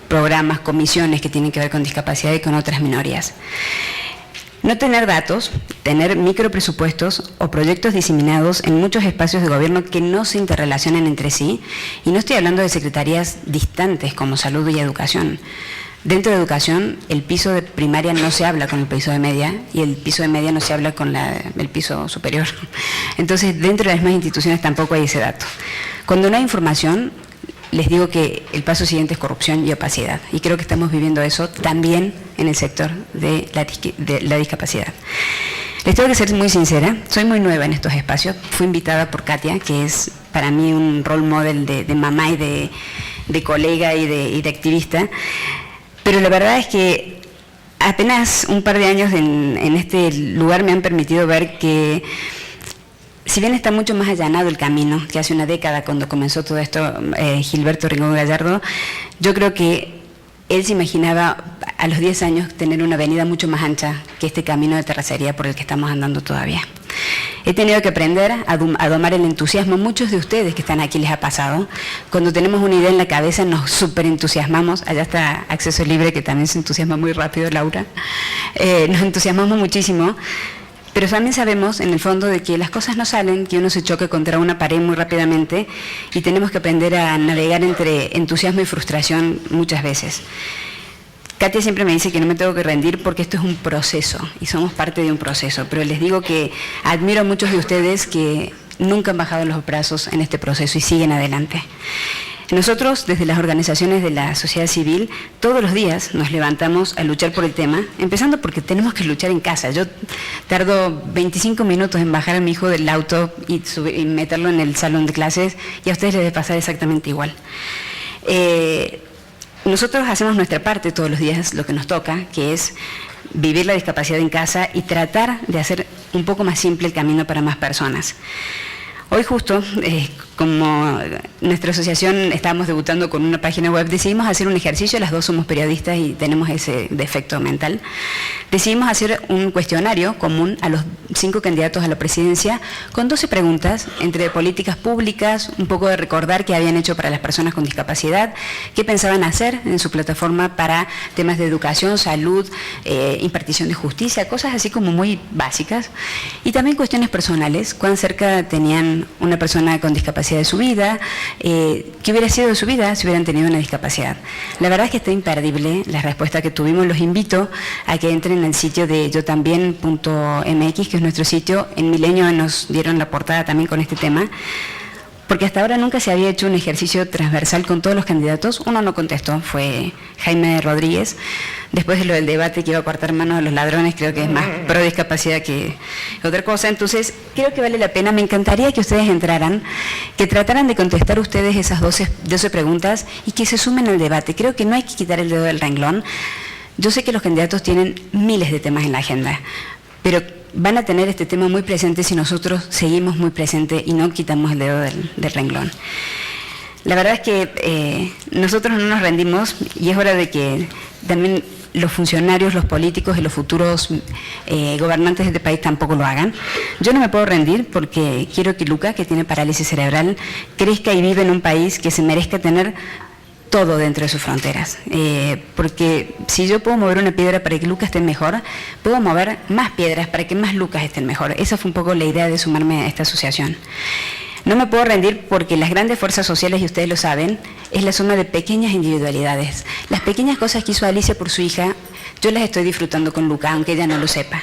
programas, comisiones que tienen que ver con discapacidad y con otras minorías. No tener datos, tener micropresupuestos o proyectos diseminados en muchos espacios de gobierno que no se interrelacionan entre sí, y no estoy hablando de secretarías distantes como salud y educación. Dentro de educación, el piso de primaria no se habla con el piso de media y el piso de media no se habla con el piso superior. Entonces, dentro de las mismas instituciones tampoco hay ese dato. Cuando no hay información, les digo que el paso siguiente es corrupción y opacidad. Y creo que estamos viviendo eso también en el sector de la discapacidad. Les tengo que ser muy sincera, soy muy nueva en estos espacios. Fui invitada por Katia, que es para mí un role model de mamá y de colega y de activista. Pero la verdad es que apenas un par de años en este lugar me han permitido ver que, si bien está mucho más allanado el camino que hace una década cuando comenzó todo esto Gilberto Rincón Gallardo, yo creo que él se imaginaba a los 10 años tener una avenida mucho más ancha que este camino de terracería por el que estamos andando todavía. He tenido que aprender a domar el entusiasmo. Muchos de ustedes que están aquí les ha pasado. Cuando tenemos una idea en la cabeza nos súper entusiasmamos. Allá está Acceso Libre, que también se entusiasma muy rápido, Laura. Nos entusiasmamos muchísimo. Pero también sabemos, en el fondo, de que las cosas no salen, que uno se choque contra una pared muy rápidamente y tenemos que aprender a navegar entre entusiasmo y frustración muchas veces. Katia siempre me dice que no me tengo que rendir porque esto es un proceso y somos parte de un proceso, pero les digo que admiro a muchos de ustedes que nunca han bajado los brazos en este proceso y siguen adelante. Nosotros, desde las organizaciones de la sociedad civil, todos los días nos levantamos a luchar por el tema, empezando porque tenemos que luchar en casa. Yo tardo 25 minutos en bajar a mi hijo del auto y meterlo en el salón de clases, y a ustedes les debe pasar exactamente igual. Nosotros hacemos nuestra parte todos los días, lo que nos toca, que es vivir la discapacidad en casa y tratar de hacer un poco más simple el camino para más personas. Hoy justo, como nuestra asociación estábamos debutando con una página web, decidimos hacer un ejercicio, las dos somos periodistas y tenemos ese defecto mental. Decidimos hacer un cuestionario común a los 5 candidatos a la presidencia con 12 preguntas entre políticas públicas, un poco de recordar qué habían hecho para las personas con discapacidad, qué pensaban hacer en su plataforma para temas de educación, salud, impartición de justicia, cosas así como muy básicas, y también cuestiones personales, cuán cerca tenían una persona con discapacidad de su vida, qué hubiera sido de su vida si hubieran tenido una discapacidad. La verdad es que está imperdible la respuesta que tuvimos. Los invito a que entren al sitio de yotambién.mx, que es nuestro sitio. En Milenio nos dieron la portada también con este tema, porque hasta ahora nunca se había hecho un ejercicio transversal con todos los candidatos. Uno no contestó, fue Jaime Rodríguez. Después de lo del debate que iba a cortar manos a los ladrones, creo que es más pro discapacidad que otra cosa. Entonces, creo que vale la pena. Me encantaría que ustedes entraran, que trataran de contestar ustedes esas 12 preguntas y que se sumen al debate. Creo que no hay que quitar el dedo del renglón. Yo sé que los candidatos tienen miles de temas en la agenda, pero van a tener este tema muy presente si nosotros seguimos muy presente y no quitamos el dedo del renglón. La verdad es que nosotros no nos rendimos y es hora de que también los funcionarios, los políticos y los futuros gobernantes de este país tampoco lo hagan. Yo no me puedo rendir porque quiero que Luca, que tiene parálisis cerebral, crezca y vive en un país que se merezca tener todo dentro de sus fronteras, porque si yo puedo mover una piedra para que Lucas esté mejor, puedo mover más piedras para que más Lucas estén mejor. Esa fue un poco la idea de sumarme a esta asociación. No me puedo rendir porque las grandes fuerzas sociales, y ustedes lo saben, es la suma de pequeñas individualidades. Las pequeñas cosas que hizo Alicia por su hija, yo las estoy disfrutando con Luca, aunque ella no lo sepa.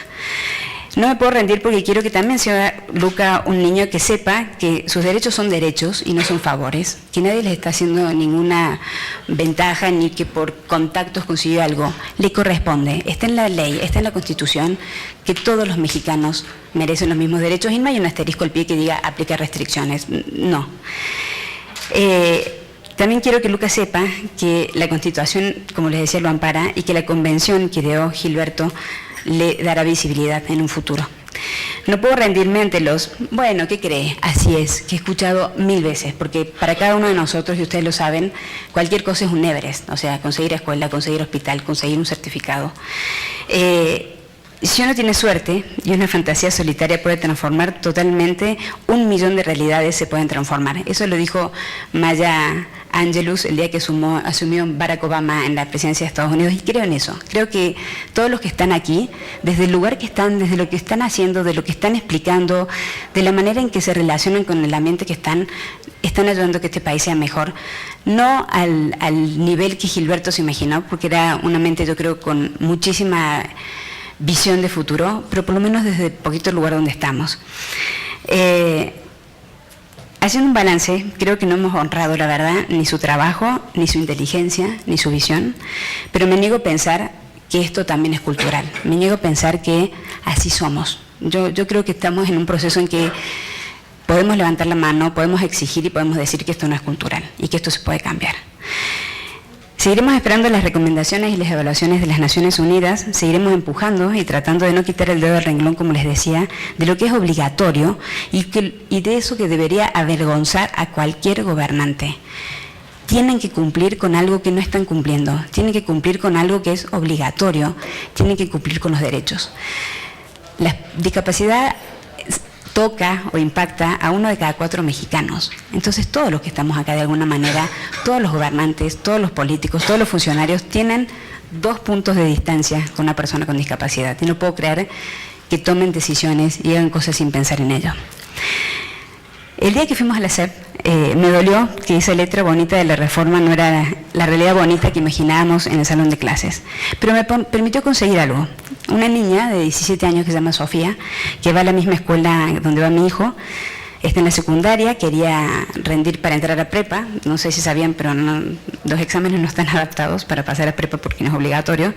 No me puedo rendir porque quiero que también sea Luca un niño que sepa que sus derechos son derechos y no son favores, que nadie les está haciendo ninguna ventaja ni que por contactos consiguió algo. Le corresponde, está en la ley, está en la Constitución, que todos los mexicanos merecen los mismos derechos y no hay un asterisco al pie que diga aplica restricciones, no. También quiero que Lucas sepa que la Constitución, como les decía, lo ampara y que la convención que ideó Gilberto le dará visibilidad en un futuro. No puedo rendirme ante los, bueno, ¿qué cree? Así es, que he escuchado 1000 veces, porque para cada uno de nosotros, y ustedes lo saben, cualquier cosa es un Everest, o sea, conseguir escuela, conseguir hospital, conseguir un certificado. Si uno tiene suerte y una fantasía solitaria puede transformar totalmente, 1 millón de realidades se pueden transformar. Eso lo dijo Maya Angelou el día que asumió Barack Obama en la presidencia de Estados Unidos, y creo en eso. Creo que todos los que están aquí, desde el lugar que están, desde lo que están haciendo, de lo que están explicando, de la manera en que se relacionan con el ambiente que están ayudando a que este país sea mejor. No al nivel que Gilberto se imaginó, porque era una mente, yo creo, con muchísima visión de futuro, pero por lo menos desde el poquito lugar donde estamos. Haciendo un balance, creo que no hemos honrado, la verdad, ni su trabajo, ni su inteligencia, ni su visión, pero me niego a pensar que esto también es cultural. Me niego a pensar que así somos. Yo creo que estamos en un proceso en que podemos levantar la mano, podemos exigir y podemos decir que esto no es cultural y que esto se puede cambiar. Seguiremos esperando las recomendaciones y las evaluaciones de las Naciones Unidas, seguiremos empujando y tratando de no quitar el dedo del renglón, como les decía, de lo que es obligatorio y de eso que debería avergonzar a cualquier gobernante. Tienen que cumplir con algo que no están cumpliendo, tienen que cumplir con algo que es obligatorio, tienen que cumplir con los derechos. La discapacidad toca o impacta a 1 de cada 4 mexicanos. Entonces todos los que estamos acá de alguna manera, todos los gobernantes, todos los políticos, todos los funcionarios tienen 2 puntos de distancia con una persona con discapacidad. Y no puedo creer que tomen decisiones y hagan cosas sin pensar en ello. El día que fuimos a la SEP, me dolió que esa letra bonita de la reforma no era la realidad bonita que imaginábamos en el salón de clases, pero me permitió conseguir algo. Una niña de 17 años que se llama Sofía, que va a la misma escuela donde va mi hijo, está en la secundaria, quería rendir para entrar a prepa, no sé si sabían, pero los exámenes no están adaptados para pasar a prepa porque no es obligatorio.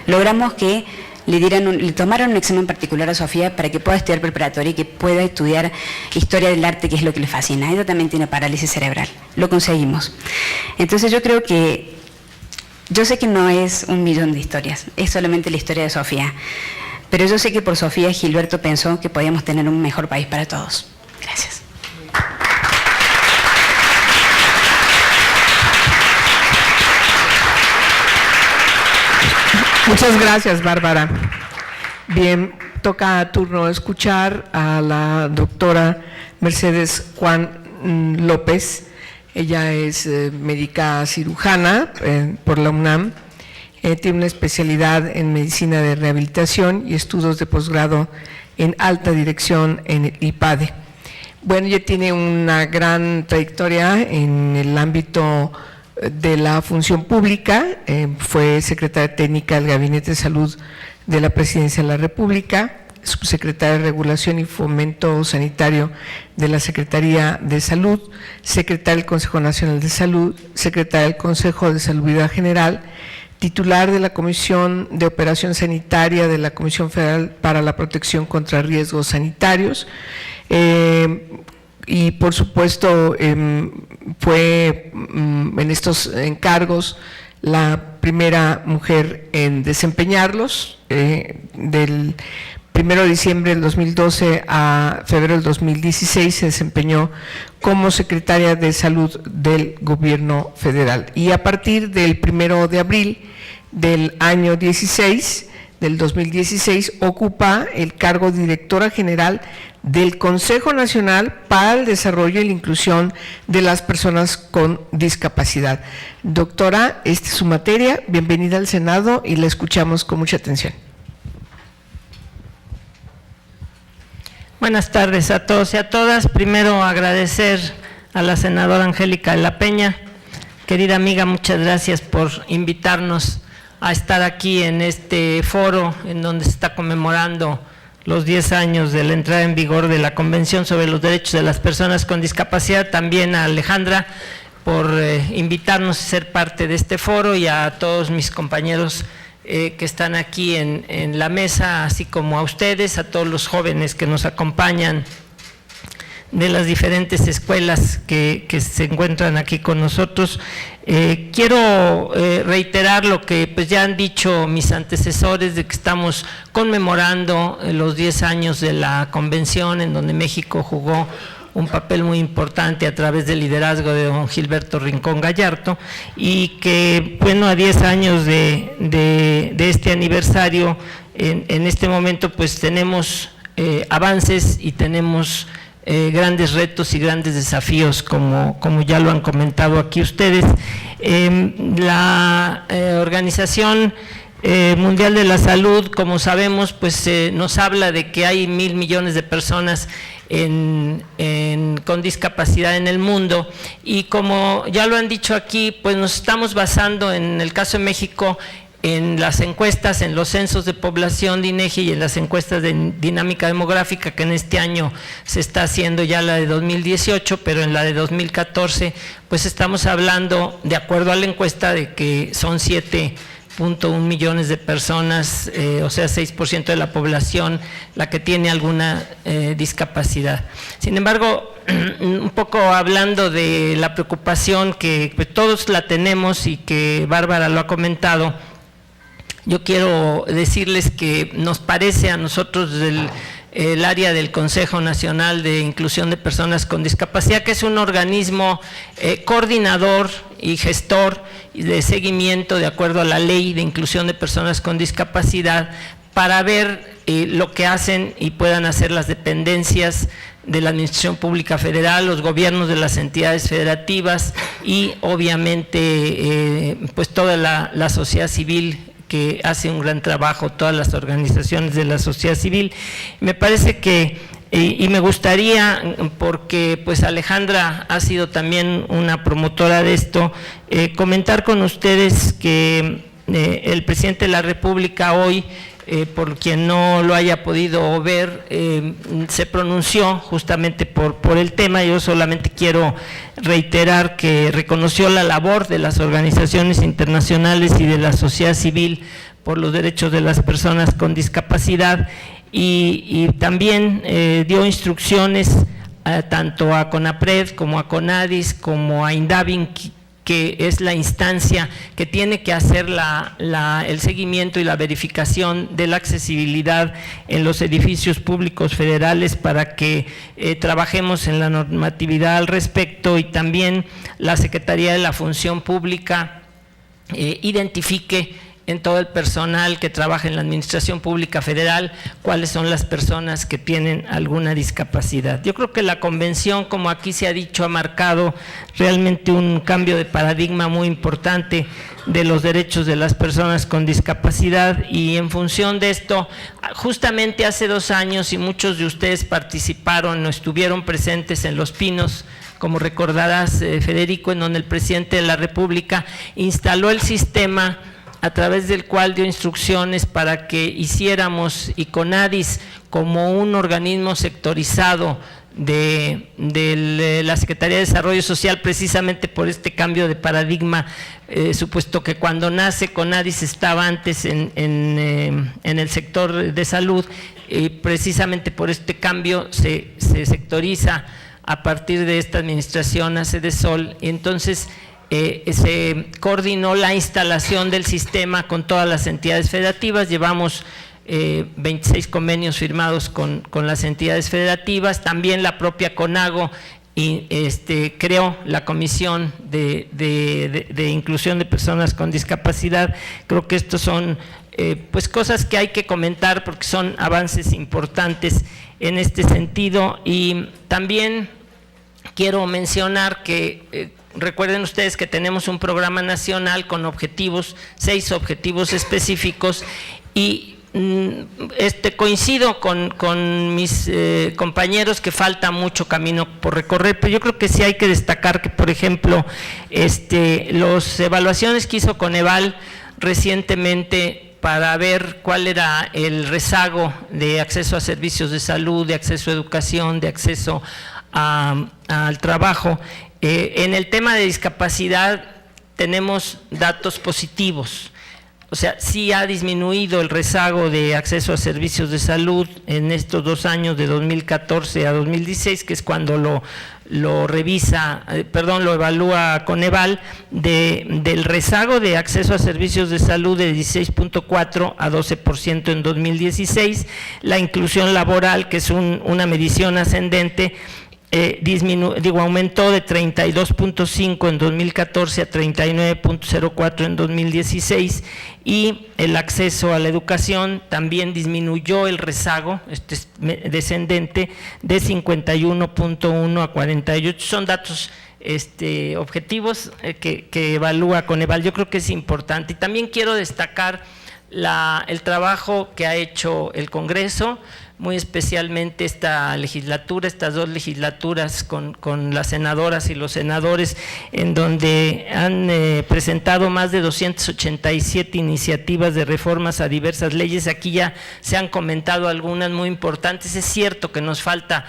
Logramos que le tomaron un examen particular a Sofía para que pueda estudiar preparatoria y que pueda estudiar historia del arte, que es lo que le fascina. Ella también tiene parálisis cerebral. Lo conseguimos. Entonces yo creo que, yo sé que no es 1 millón de historias, es solamente la historia de Sofía, pero yo sé que por Sofía Gilberto pensó que podíamos tener un mejor país para todos. Gracias. Muchas gracias, Bárbara. Bien, toca turno escuchar a la doctora Mercedes Juan López. Ella es médica cirujana por la UNAM. Tiene una especialidad en medicina de rehabilitación y estudios de posgrado en alta dirección en el IPADE. Bueno, ella tiene una gran trayectoria en el ámbito de la función pública, fue secretaria técnica del Gabinete de Salud de la Presidencia de la República, subsecretaria de Regulación y Fomento Sanitario de la Secretaría de Salud, secretaria del Consejo Nacional de Salud, secretaria del Consejo de Salubridad General, titular de la Comisión de Operación Sanitaria de la Comisión Federal para la Protección contra Riesgos Sanitarios, y por supuesto fue en estos encargos la primera mujer en desempeñarlos. Del 1 de diciembre del 2012 a febrero del 2016 se desempeñó como secretaria de Salud del Gobierno Federal, y a partir del 1 de abril del año 16 del 2016, ocupa el cargo de directora general del Consejo Nacional para el Desarrollo y la Inclusión de las Personas con Discapacidad. Doctora, esta es su materia, bienvenida al Senado y la escuchamos con mucha atención. Buenas tardes a todos y a todas. Primero agradecer a la senadora Angélica de la Peña. Querida amiga, muchas gracias por invitarnos a estar aquí en este foro en donde se está conmemorando los 10 años de la entrada en vigor de la Convención sobre los Derechos de las Personas con Discapacidad. También a Alejandra por invitarnos a ser parte de este foro y a todos mis compañeros que están aquí en la mesa, así como a ustedes, a todos los jóvenes que nos acompañan de las diferentes escuelas que se encuentran aquí con nosotros. Quiero reiterar lo que pues ya han dicho mis antecesores, de que estamos conmemorando los 10 años de la Convención, en donde México jugó un papel muy importante a través del liderazgo de don Gilberto Rincón Gallardo, y que, bueno, a 10 años de este aniversario, en este momento pues tenemos avances y tenemos grandes retos y grandes desafíos, como ya lo han comentado aquí ustedes. La Organización Mundial de la Salud, como sabemos, pues nos habla de que hay 1.000 millones de personas con discapacidad en el mundo, y como ya lo han dicho aquí, pues nos estamos basando, en el caso de México, en las encuestas, en los censos de población de INEGI y en las encuestas de dinámica demográfica, que en este año se está haciendo ya la de 2018, pero en la de 2014, pues estamos hablando, de acuerdo a la encuesta, de que son 7.1 millones de personas, o sea 6% de la población la que tiene alguna discapacidad. Sin embargo, un poco hablando de la preocupación que pues, todos la tenemos y que Bárbara lo ha comentado, yo quiero decirles que nos parece a nosotros el área del Consejo Nacional de Inclusión de Personas con Discapacidad, que es un organismo coordinador y gestor de seguimiento de acuerdo a la Ley de Inclusión de Personas con Discapacidad, para ver lo que hacen y puedan hacer las dependencias de la Administración Pública Federal, los gobiernos de las entidades federativas y obviamente pues toda la sociedad civil, que hace un gran trabajo, todas las organizaciones de la sociedad civil. Me parece que, y me gustaría, porque pues Alejandra ha sido también una promotora de esto, comentar con ustedes que el presidente de la República hoy, por quien no lo haya podido ver, se pronunció justamente por el tema. Yo solamente quiero reiterar que reconoció la labor de las organizaciones internacionales y de la sociedad civil por los derechos de las personas con discapacidad, y también dio instrucciones tanto a CONAPRED como a CONADIS como a INDAVIN, que es la instancia que tiene que hacer el seguimiento y la verificación de la accesibilidad en los edificios públicos federales, para que trabajemos en la normatividad al respecto, y también la Secretaría de la Función Pública identifique en todo el personal que trabaja en la Administración Pública Federal cuáles son las personas que tienen alguna discapacidad. Yo creo que la Convención, como aquí se ha dicho, ha marcado realmente un cambio de paradigma muy importante de los derechos de las personas con discapacidad, y en función de esto, justamente hace 2 años, y muchos de ustedes participaron o estuvieron presentes en Los Pinos, como recordarás, Federico, en donde el presidente de la República instaló el sistema a través del cual dio instrucciones para que hiciéramos, y CONADIS, como un organismo sectorizado de la Secretaría de Desarrollo Social, precisamente por este cambio de paradigma, supuesto que cuando nace CONADIS estaba antes en el sector de salud, precisamente por este cambio se sectoriza a partir de esta administración ACDSOL, y entonces se coordinó la instalación del sistema con todas las entidades federativas. Llevamos 26 convenios firmados con las entidades federativas, también la propia CONAGO creó la Comisión de Inclusión de Personas con Discapacidad. Creo que estos son pues cosas que hay que comentar porque son avances importantes en este sentido. Y también quiero mencionar que recuerden ustedes que tenemos un programa nacional con objetivos, 6 objetivos específicos, y coincido con mis compañeros que falta mucho camino por recorrer, pero yo creo que sí hay que destacar que, por ejemplo, las evaluaciones que hizo Coneval recientemente para ver cuál era el rezago de acceso a servicios de salud, de acceso a educación, de acceso al trabajo. En el tema de discapacidad tenemos datos positivos, o sea, sí ha disminuido el rezago de acceso a servicios de salud en estos 2 años, de 2014 a 2016, que es cuando lo evalúa Coneval, del rezago de acceso a servicios de salud de 16.4 a 12% en 2016, la inclusión laboral, que es una medición ascendente, aumentó de 32.5 en 2014 a 39.04 en 2016, y el acceso a la educación también disminuyó el rezago, es descendente, de 51.1 a 48. Son datos objetivos que evalúa Coneval. Yo creo que es importante. Y también quiero destacar el trabajo que ha hecho el Congreso, muy especialmente esta legislatura, estas 2 legislaturas con las senadoras y los senadores, en donde han presentado más de 287 iniciativas de reformas a diversas leyes. Aquí ya se han comentado algunas muy importantes. Es cierto que nos falta,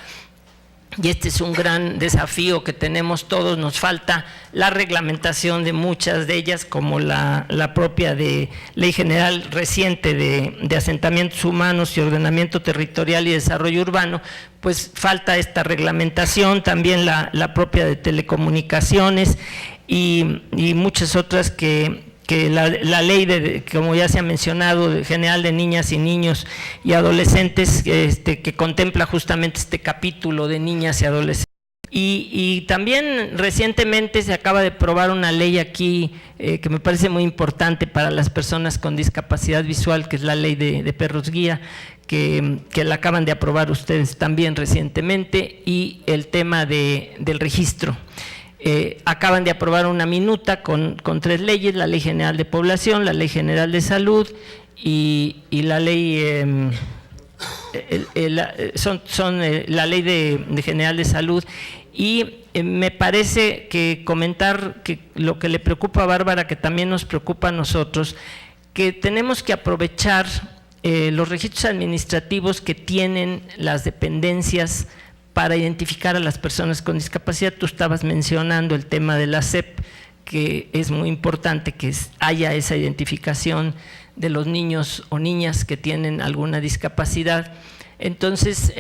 y este es un gran desafío que tenemos todos, nos falta la reglamentación de muchas de ellas, como la propia de Ley General reciente de Asentamientos Humanos y Ordenamiento Territorial y Desarrollo Urbano. Pues falta esta reglamentación, también la propia de Telecomunicaciones y muchas otras que la ley, como ya se ha mencionado, general de niñas y niños y adolescentes, que contempla justamente este capítulo de niñas y adolescentes. Y también recientemente se acaba de aprobar una ley aquí que me parece muy importante para las personas con discapacidad visual, que es la ley de perros guía, que la acaban de aprobar ustedes también recientemente, y el tema del registro. Acaban de aprobar una minuta con 3 leyes, la Ley General de Población, la Ley General de Salud y la ley, la Ley de General de Salud. Y me parece que comentar que lo que le preocupa a Bárbara, que también nos preocupa a nosotros, que tenemos que aprovechar los registros administrativos que tienen las dependencias para identificar a las personas con discapacidad. Tú estabas mencionando el tema de la SEP, que es muy importante que haya esa identificación de los niños o niñas que tienen alguna discapacidad. Entonces,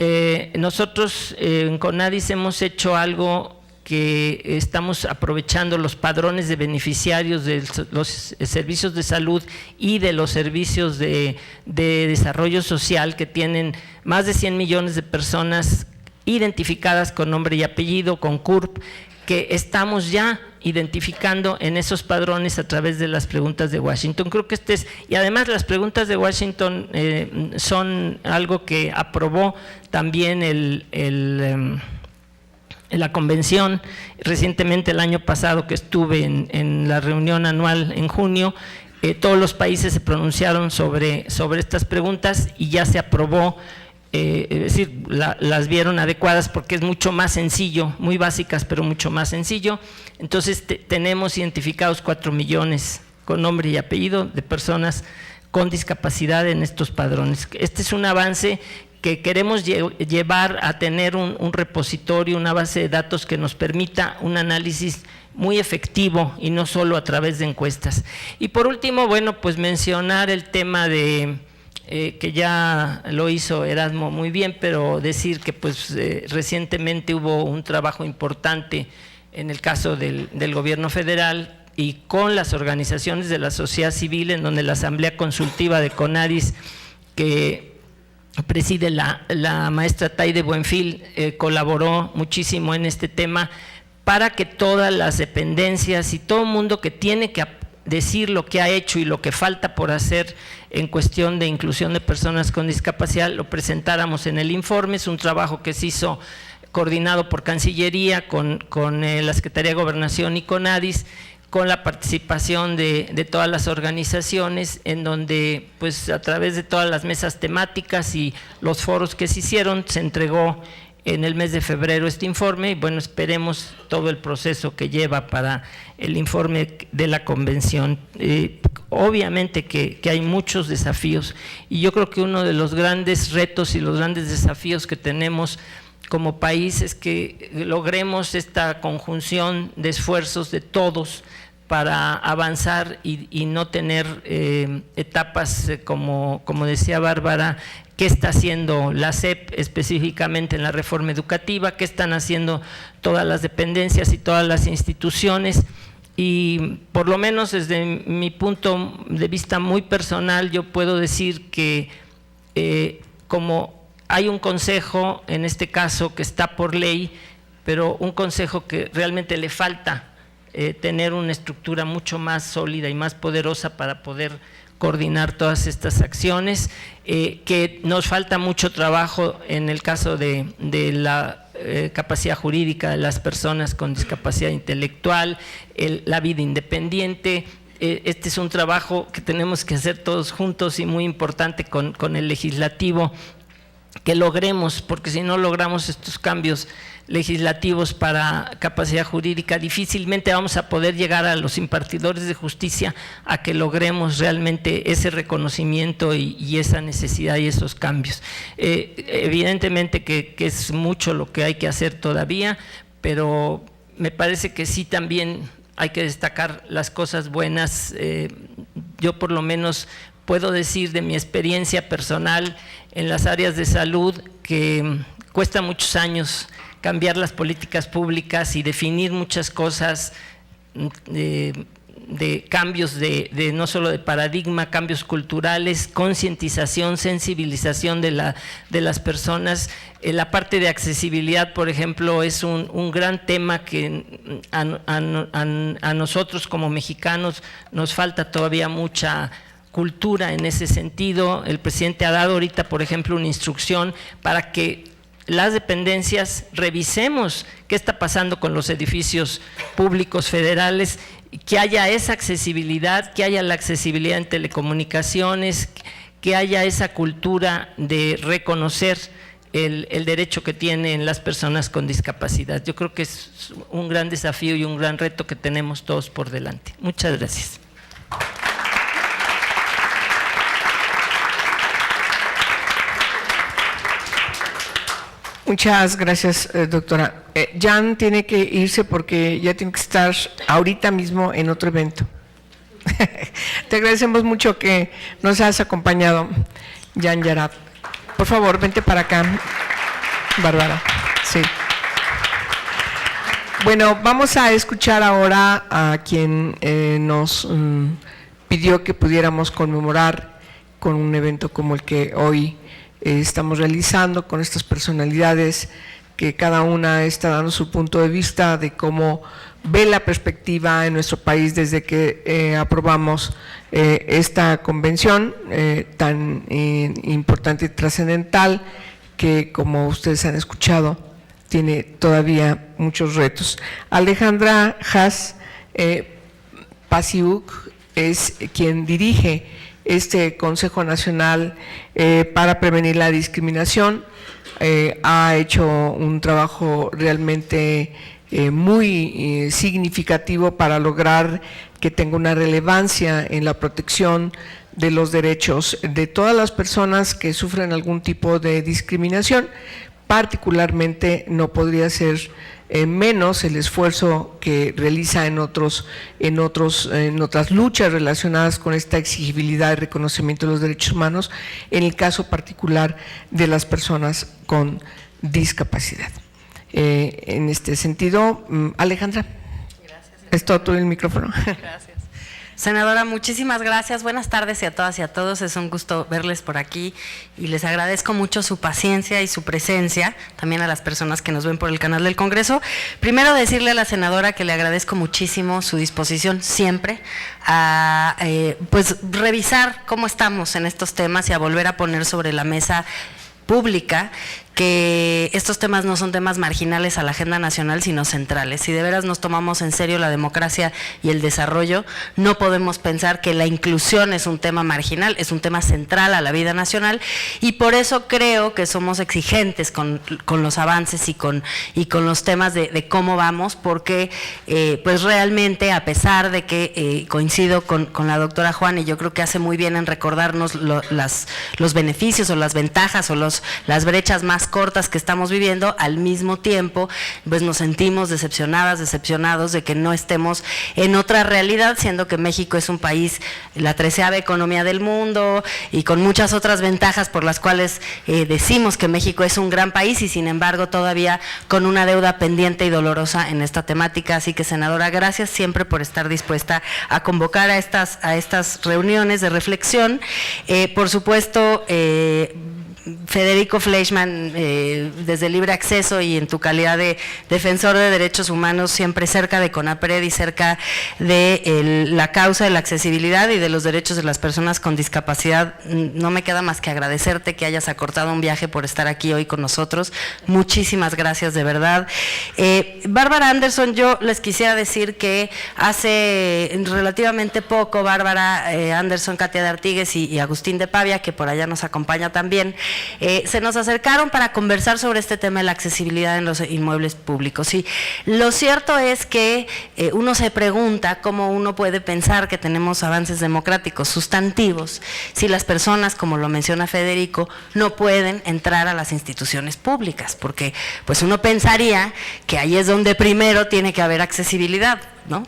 nosotros en CONADIS hemos hecho algo que estamos aprovechando los padrones de beneficiarios de los servicios de salud y de los servicios de desarrollo social, que tienen más de 100 millones de personas identificadas con nombre y apellido, con CURP, que estamos ya identificando en esos padrones a través de las preguntas de Washington. Creo que y además las preguntas de Washington son algo que aprobó también la convención recientemente, el año pasado que estuve en la reunión anual en junio. Todos los países se pronunciaron sobre estas preguntas y ya se aprobó. Es decir, las vieron adecuadas porque es mucho más sencillo, muy básicas, pero mucho más sencillo. Entonces tenemos identificados 4 millones con nombre y apellido de personas con discapacidad en estos padrones. Este es un avance que queremos llevar a tener un repositorio, una base de datos que nos permita un análisis muy efectivo y no solo a través de encuestas. Y por último, bueno, pues mencionar el tema que ya lo hizo Erasmo muy bien, pero decir que pues recientemente hubo un trabajo importante en el caso del gobierno federal y con las organizaciones de la sociedad civil, en donde la Asamblea Consultiva de CONADIS, que preside la maestra Taide Buenfil, colaboró muchísimo en este tema para que todas las dependencias y todo el mundo que tiene que decir lo que ha hecho y lo que falta por hacer en cuestión de inclusión de personas con discapacidad, lo presentáramos en el informe. Es un trabajo que se hizo coordinado por Cancillería con la Secretaría de Gobernación y con ADIS, con la participación de todas las organizaciones, en donde pues a través de todas las mesas temáticas y los foros que se hicieron, se entregó en el mes de febrero este informe. Y bueno, esperemos todo el proceso que lleva para el informe de la convención. Obviamente que hay muchos desafíos, y yo creo que uno de los grandes retos y los grandes desafíos que tenemos como país es que logremos esta conjunción de esfuerzos de todos para avanzar y no tener etapas como decía Bárbara. ¿Qué está haciendo la SEP específicamente en la reforma educativa? ¿Qué están haciendo todas las dependencias y todas las instituciones? Y por lo menos desde mi punto de vista muy personal, yo puedo decir que como hay un consejo, en este caso, que está por ley, pero un consejo que realmente le falta tener una estructura mucho más sólida y más poderosa para poder coordinar todas estas acciones, que nos falta mucho trabajo en el caso de la capacidad jurídica de las personas con discapacidad intelectual, la vida independiente. Este es un trabajo que tenemos que hacer todos juntos y muy importante con el legislativo, que logremos, porque si no logramos estos cambios legislativos para capacidad jurídica, difícilmente vamos a poder llegar a los impartidores de justicia a que logremos realmente ese reconocimiento y esa necesidad y esos cambios. Evidentemente que es mucho lo que hay que hacer todavía, pero me parece que sí también hay que destacar las cosas buenas. Yo por lo menos puedo decir de mi experiencia personal en las áreas de salud que cuesta muchos años cambiar las políticas públicas y definir muchas cosas de cambios de no solo de paradigma, cambios culturales, concientización, sensibilización de las personas. La parte de accesibilidad, por ejemplo, es un gran tema que a nosotros como mexicanos nos falta todavía mucha cultura en ese sentido. El presidente ha dado ahorita, por ejemplo, una instrucción para que las dependencias revisemos qué está pasando con los edificios públicos federales, que haya esa accesibilidad, que haya la accesibilidad en telecomunicaciones, que haya esa cultura de reconocer el derecho que tienen las personas con discapacidad. Yo creo que es un gran desafío y un gran reto que tenemos todos por delante. Muchas gracias. Muchas gracias, doctora. Jan tiene que irse porque ya tiene que estar ahorita mismo en otro evento. Te agradecemos mucho que nos has acompañado, Jan Yarab. Por favor, vente para acá, Bárbara. Sí. Bueno, vamos a escuchar ahora a quien nos pidió que pudiéramos conmemorar con un evento como el que hoy estamos realizando, con estas personalidades que cada una está dando su punto de vista de cómo ve la perspectiva en nuestro país desde que aprobamos esta convención tan importante y trascendental, que como ustedes han escuchado tiene todavía muchos retos. Alejandra Haas Pasiuk es quien dirige este Consejo Nacional para Prevenir la Discriminación. Ha hecho un trabajo realmente muy significativo para lograr que tenga una relevancia en la protección de los derechos de todas las personas que sufren algún tipo de discriminación. Particularmente no podría ser menos el esfuerzo que realiza en otras luchas relacionadas con esta exigibilidad y reconocimiento de los derechos humanos, en el caso particular de las personas con discapacidad. En este sentido, Alejandra, Gracias. es todo tuyo el micrófono. Gracias. Senadora, muchísimas gracias. Buenas tardes y a todas y a todos. Es un gusto verles por aquí y les agradezco mucho su paciencia y su presencia, también a las personas que nos ven por el canal del Congreso. Primero decirle a la senadora que le agradezco muchísimo su disposición siempre a pues revisar cómo estamos en estos temas y a volver a poner sobre la mesa pública que estos temas no son temas marginales a la agenda nacional, sino centrales. Si de veras nos tomamos en serio la democracia y el desarrollo, no podemos pensar que la inclusión es un tema marginal, es un tema central a la vida nacional, y por eso creo que somos exigentes con los avances y con los temas de cómo vamos, porque pues realmente, a pesar de que coincido con la doctora Juan, y yo creo que hace muy bien en recordarnos los beneficios o las ventajas o las brechas más cortas que estamos viviendo, al mismo tiempo pues nos sentimos decepcionados de que no estemos en otra realidad, siendo que México es un país, la 13ª economía del mundo, y con muchas otras ventajas por las cuales decimos que México es un gran país, y sin embargo todavía con una deuda pendiente y dolorosa en esta temática. Así que, senadora, gracias siempre por estar dispuesta a convocar a estas reuniones de reflexión. Por supuesto, Federico Fleischmann, desde Libre Acceso y en tu calidad de defensor de derechos humanos, siempre cerca de CONAPRED y cerca de la causa de la accesibilidad y de los derechos de las personas con discapacidad, no me queda más que agradecerte que hayas acortado un viaje por estar aquí hoy con nosotros. Muchísimas gracias, de verdad. Bárbara Anderson, yo les quisiera decir que hace relativamente poco, Bárbara Anderson, Katia de Artigues y Agustín de Pavia, que por allá nos acompaña también, se nos acercaron para conversar sobre este tema de la accesibilidad en los inmuebles públicos. Y lo cierto es que uno se pregunta cómo uno puede pensar que tenemos avances democráticos sustantivos si las personas, como lo menciona Federico, no pueden entrar a las instituciones públicas, porque pues uno pensaría que ahí es donde primero tiene que haber accesibilidad, ¿no?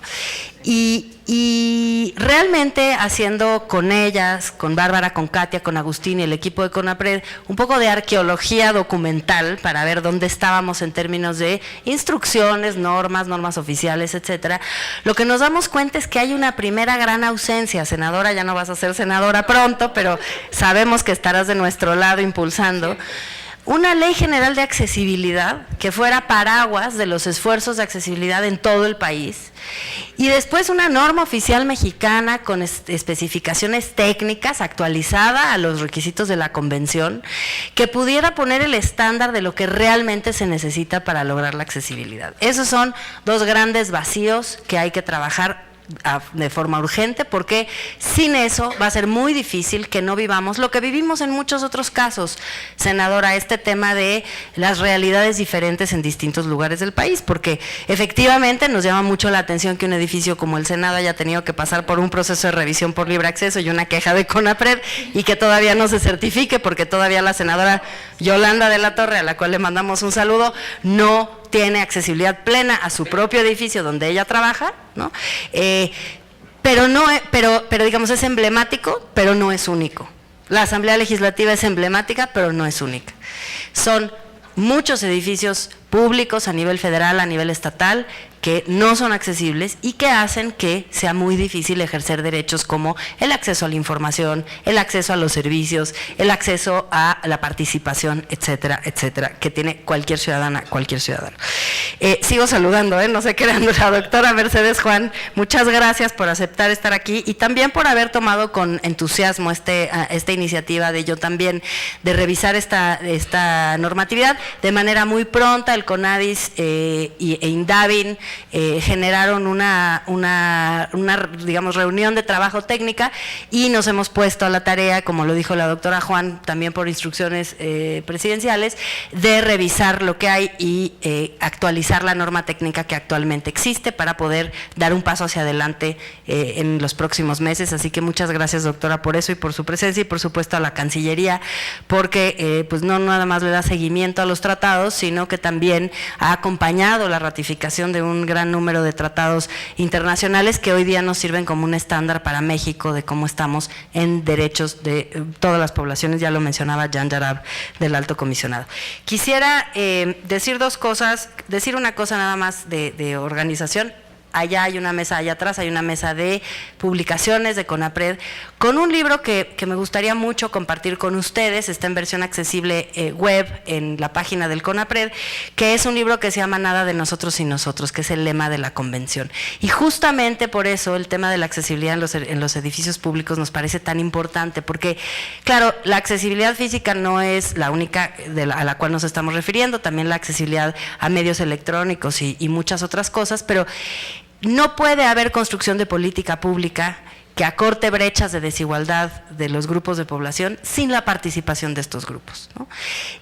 Y realmente, haciendo con ellas, con Bárbara, con Katia, con Agustín y el equipo de CONAPRED, un poco de arqueología documental para ver dónde estábamos en términos de instrucciones, normas oficiales, etcétera, lo que nos damos cuenta es que hay una primera gran ausencia. Senadora, ya no vas a ser senadora pronto, pero sabemos que estarás de nuestro lado impulsando una ley general de accesibilidad que fuera paraguas de los esfuerzos de accesibilidad en todo el país, y después una norma oficial mexicana con especificaciones técnicas actualizada a los requisitos de la convención, que pudiera poner el estándar de lo que realmente se necesita para lograr la accesibilidad. Esos son dos grandes vacíos que hay que trabajar de forma urgente, porque sin eso va a ser muy difícil que no vivamos lo que vivimos en muchos otros casos, senadora, este tema de las realidades diferentes en distintos lugares del país, porque efectivamente nos llama mucho la atención que un edificio como el Senado haya tenido que pasar por un proceso de revisión por libre acceso y una queja de CONAPRED, y que todavía no se certifique, porque todavía la senadora Yolanda de la Torre, a la cual le mandamos un saludo, no tiene accesibilidad plena a su propio edificio donde ella trabaja, ¿no? Pero digamos, es emblemático, pero no es único. La Asamblea Legislativa es emblemática, pero no es única. Son muchos edificios públicos a nivel federal, a nivel estatal, que no son accesibles y que hacen que sea muy difícil ejercer derechos como el acceso a la información, el acceso a los servicios, el acceso a la participación, etcétera, etcétera, que tiene cualquier ciudadana, cualquier ciudadano. Sigo saludando, no se crean, la doctora Mercedes Juan, muchas gracias por aceptar estar aquí y también por haber tomado con entusiasmo esta iniciativa de yo también, de revisar esta normatividad de manera muy pronta. El CONADIS e INDAVIN generaron una digamos, reunión de trabajo técnica, y nos hemos puesto a la tarea, como lo dijo la doctora Juan, también por instrucciones presidenciales, de revisar lo que hay y actualizar la norma técnica que actualmente existe para poder dar un paso hacia adelante en los próximos meses. Así que muchas gracias, doctora, por eso y por su presencia, y por supuesto a la Cancillería, porque pues no nada más le da seguimiento a los tratados, sino que también ha acompañado la ratificación de un gran número de tratados internacionales que hoy día nos sirven como un estándar para México de cómo estamos en derechos de todas las poblaciones. Ya lo mencionaba Jan Yarab, del Alto Comisionado. Quisiera decir dos cosas, decir una cosa nada más de organización. allá hay una mesa, allá atrás hay una mesa de publicaciones de CONAPRED, con un libro que me gustaría mucho compartir con ustedes, está en versión accesible web en la página del CONAPRED, que es un libro que se llama Nada de nosotros sin nosotros, que es el lema de la convención. Y justamente por eso el tema de la accesibilidad en los edificios públicos nos parece tan importante, porque, claro, la accesibilidad física no es la única a la cual nos estamos refiriendo, también la accesibilidad a medios electrónicos y muchas otras cosas, pero no puede haber construcción de política pública que acorte brechas de desigualdad de los grupos de población sin la participación de estos grupos, ¿no?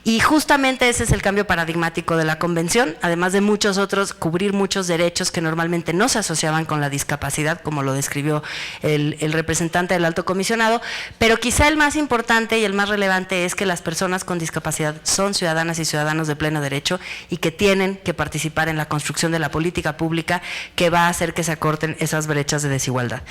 Y justamente ese es el cambio paradigmático de la convención, además de muchos otros, cubrir muchos derechos que normalmente no se asociaban con la discapacidad, como lo describió el representante del alto comisionado, pero quizá el más importante y el más relevante es que las personas con discapacidad son ciudadanas y ciudadanos de pleno derecho y que tienen que participar en la construcción de la política pública que va a hacer que se acorten esas brechas de desigualdad.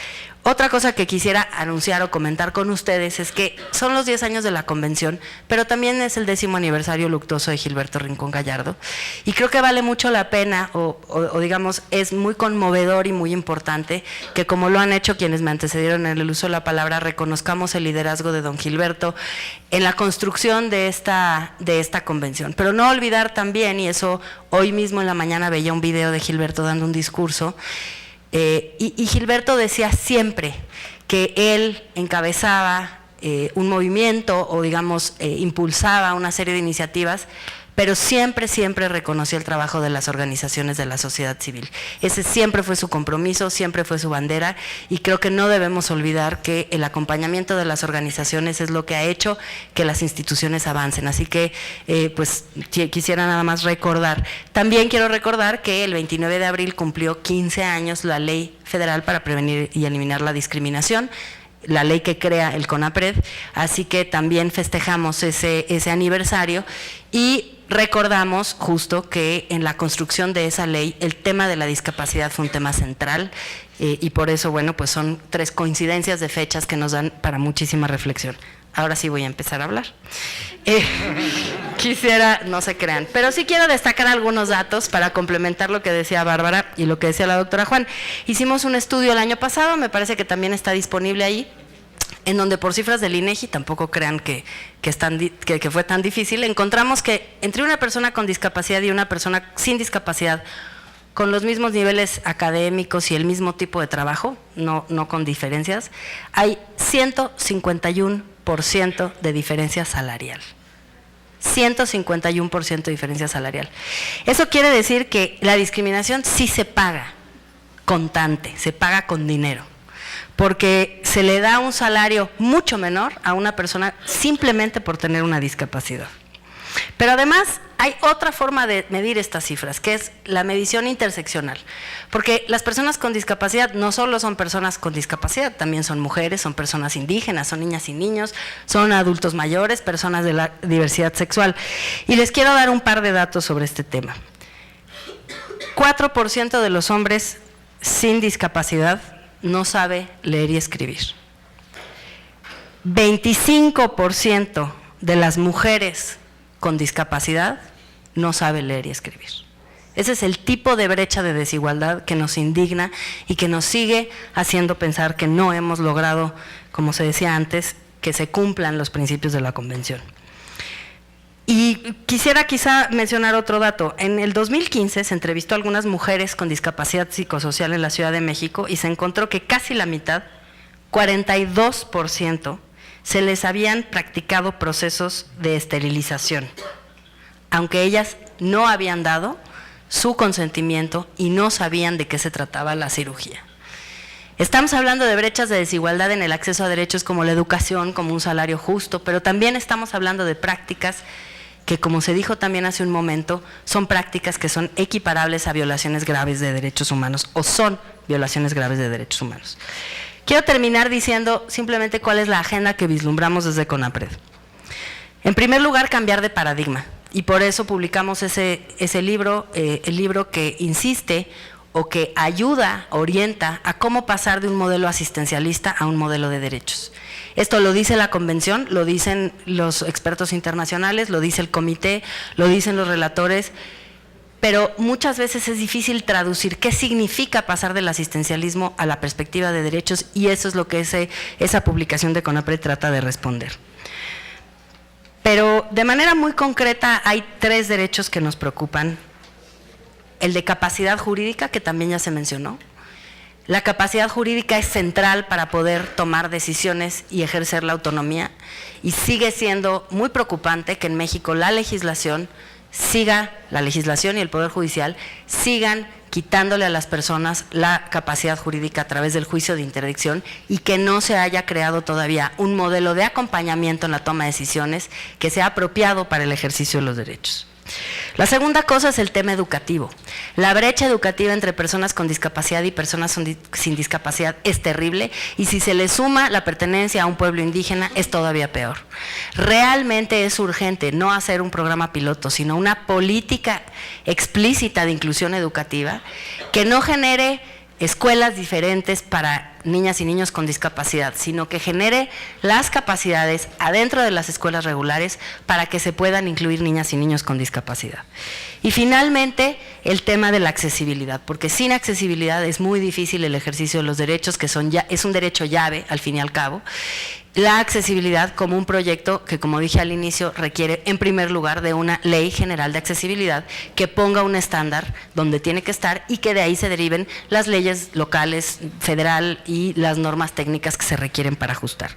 Otra cosa que quisiera anunciar o comentar con ustedes es que son los 10 años de la convención, pero también es el 10º aniversario luctuoso de Gilberto Rincón Gallardo, y creo que vale mucho la pena, o digamos, es muy conmovedor y muy importante que, como lo han hecho quienes me antecedieron en el uso de la palabra, reconozcamos el liderazgo de don Gilberto en la construcción de esta convención. Pero no olvidar también, y eso hoy mismo en la mañana veía un video de Gilberto dando un discurso, y Gilberto decía siempre que él encabezaba un movimiento o digamos impulsaba una serie de iniciativas, pero siempre reconocía el trabajo de las organizaciones de la sociedad civil. Ese siempre fue su compromiso, siempre fue su bandera, y creo que no debemos olvidar que el acompañamiento de las organizaciones es lo que ha hecho que las instituciones avancen. Así que pues quisiera nada más recordar. También quiero recordar que el 29 de abril cumplió 15 años la Ley Federal para Prevenir y Eliminar la Discriminación, la ley que crea el CONAPRED, así que también festejamos ese aniversario y recordamos justo que en la construcción de esa ley el tema de la discapacidad fue un tema central, y por eso, bueno, pues son 3 coincidencias de fechas que nos dan para muchísima reflexión. Ahora sí voy a empezar a hablar. Quisiera, no se crean, pero sí quiero destacar algunos datos para complementar lo que decía Bárbara y lo que decía la doctora Juan. Hicimos un estudio el año pasado, me parece que también está disponible ahí, en donde por cifras del INEGI, tampoco crean que fue tan difícil, encontramos que entre una persona con discapacidad y una persona sin discapacidad, con los mismos niveles académicos y el mismo tipo de trabajo, no con diferencias, hay 151% de diferencia salarial. 151% de diferencia salarial. Eso quiere decir que la discriminación sí se paga contante, se paga con dinero, porque se le da un salario mucho menor a una persona simplemente por tener una discapacidad. Pero además hay otra forma de medir estas cifras, que es la medición interseccional, porque las personas con discapacidad no solo son personas con discapacidad, también son mujeres, son personas indígenas, son niñas y niños, son adultos mayores, personas de la diversidad sexual. Y les quiero dar un par de datos sobre este tema. 4% de los hombres sin discapacidad no sabe leer y escribir. 25% de las mujeres con discapacidad no sabe leer y escribir. Ese es el tipo de brecha de desigualdad que nos indigna y que nos sigue haciendo pensar que no hemos logrado, como se decía antes, que se cumplan los principios de la Convención. Y quisiera quizá mencionar otro dato. En el 2015 se entrevistó a algunas mujeres con discapacidad psicosocial en la Ciudad de México y se encontró que casi la mitad, 42%, se les habían practicado procesos de esterilización, aunque ellas no habían dado su consentimiento y no sabían de qué se trataba la cirugía. Estamos hablando de brechas de desigualdad en el acceso a derechos como la educación, como un salario justo, pero también estamos hablando de prácticas que, como se dijo también hace un momento, son prácticas que son equiparables a violaciones graves de derechos humanos, o son violaciones graves de derechos humanos. Quiero terminar diciendo simplemente cuál es la agenda que vislumbramos desde CONAPRED. En primer lugar, cambiar de paradigma, y por eso publicamos ese libro, el libro que insiste o que ayuda, orienta a cómo pasar de un modelo asistencialista a un modelo de derechos. Esto lo dice la Convención, lo dicen los expertos internacionales, lo dice el comité, lo dicen los relatores. pero muchas veces es difícil traducir qué significa pasar del asistencialismo a la perspectiva de derechos, y eso es lo que esa publicación de CONAPRED trata de responder. Pero de manera muy concreta hay 3 derechos que nos preocupan. El de capacidad jurídica, que también ya se mencionó. La capacidad jurídica es central para poder tomar decisiones y ejercer la autonomía, y sigue siendo muy preocupante que en México la legislación y el Poder Judicial sigan quitándole a las personas la capacidad jurídica a través del juicio de interdicción, y que no se haya creado todavía un modelo de acompañamiento en la toma de decisiones que sea apropiado para el ejercicio de los derechos. La segunda cosa es el tema educativo. La brecha educativa entre personas con discapacidad y personas sin discapacidad es terrible, y si se le suma la pertenencia a un pueblo indígena es todavía peor. Realmente es urgente no hacer un programa piloto, sino una política explícita de inclusión educativa que no genere escuelas diferentes para niñas y niños con discapacidad, sino que genere las capacidades adentro de las escuelas regulares para que se puedan incluir niñas y niños con discapacidad. Y finalmente, el tema de la accesibilidad, porque sin accesibilidad es muy difícil el ejercicio de los derechos, que es un derecho llave al fin y al cabo. La accesibilidad como un proyecto que, como dije al inicio, requiere en primer lugar de una ley general de accesibilidad que ponga un estándar donde tiene que estar, y que de ahí se deriven las leyes locales, federal y las normas técnicas que se requieren para ajustar.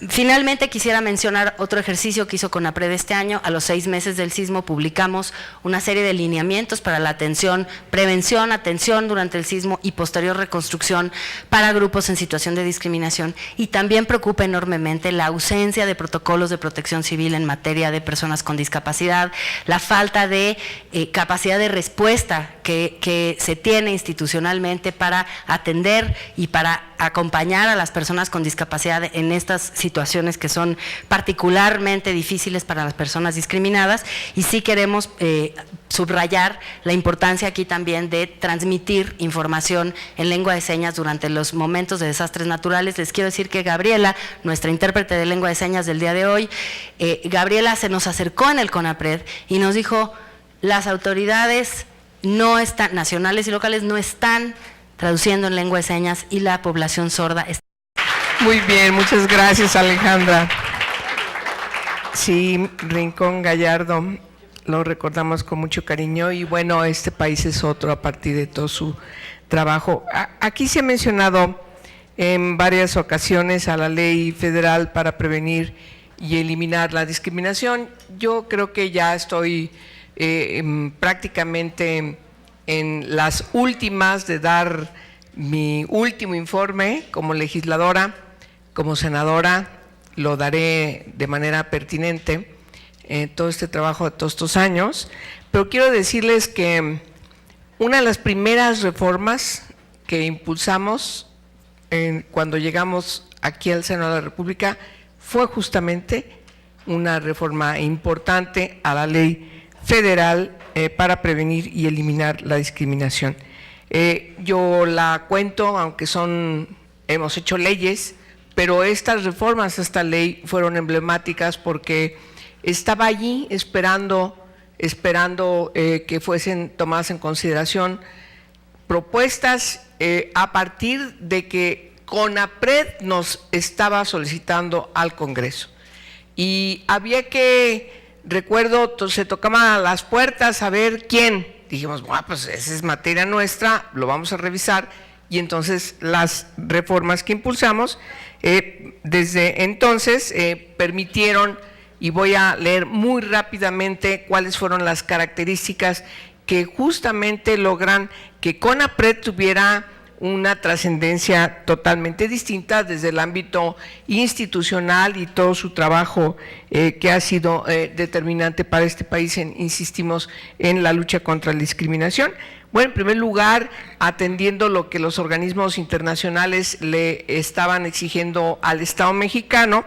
Finalmente quisiera mencionar otro ejercicio que hizo CONAPRED este año. A los 6 meses del sismo publicamos una serie de lineamientos para la prevención, atención durante el sismo y posterior reconstrucción para grupos en situación de discriminación, y también preocupa enormemente la ausencia de protocolos de protección civil en materia de personas con discapacidad, la falta de capacidad de respuesta que se tiene institucionalmente para atender y para acompañar a las personas con discapacidad en estas situaciones que son particularmente difíciles para las personas discriminadas. Y sí queremos subrayar la importancia aquí también de transmitir información en lengua de señas durante los momentos de desastres naturales. Les quiero decir que Gabriela, nuestra intérprete de lengua de señas del día de hoy, Gabriela se nos acercó en el CONAPRED y nos dijo: las autoridades nacionales y locales no están traduciendo en lengua de señas, y la población sorda está. Muy bien, muchas gracias, Alejandra. Sí, Rincón Gallardo, lo recordamos con mucho cariño, y bueno, este país es otro a partir de todo su trabajo. Aquí se ha mencionado en varias ocasiones a la ley federal para prevenir y eliminar la discriminación. Yo creo que ya estoy prácticamente en las últimas de dar mi último informe como legisladora. Como senadora lo daré de manera pertinente, todo este trabajo de todos estos años, pero quiero decirles que una de las primeras reformas que impulsamos cuando llegamos aquí al Senado de la República fue justamente una reforma importante a la ley federal para prevenir y eliminar la discriminación. Yo la cuento, aunque hemos hecho leyes, pero estas reformas a esta ley fueron emblemáticas porque estaba allí esperando que fuesen tomadas en consideración propuestas a partir de que CONAPRED nos estaba solicitando al Congreso. Y había recuerdo, se tocaban las puertas a ver quién. Dijimos, bueno, pues esa es materia nuestra, lo vamos a revisar. Y entonces las reformas que impulsamos desde entonces permitieron, y voy a leer muy rápidamente cuáles fueron las características que justamente logran que CONAPRED tuviera una trascendencia totalmente distinta desde el ámbito institucional y todo su trabajo que ha sido determinante para este país, insistimos, en la lucha contra la discriminación. Bueno, en primer lugar, atendiendo lo que los organismos internacionales le estaban exigiendo al Estado mexicano,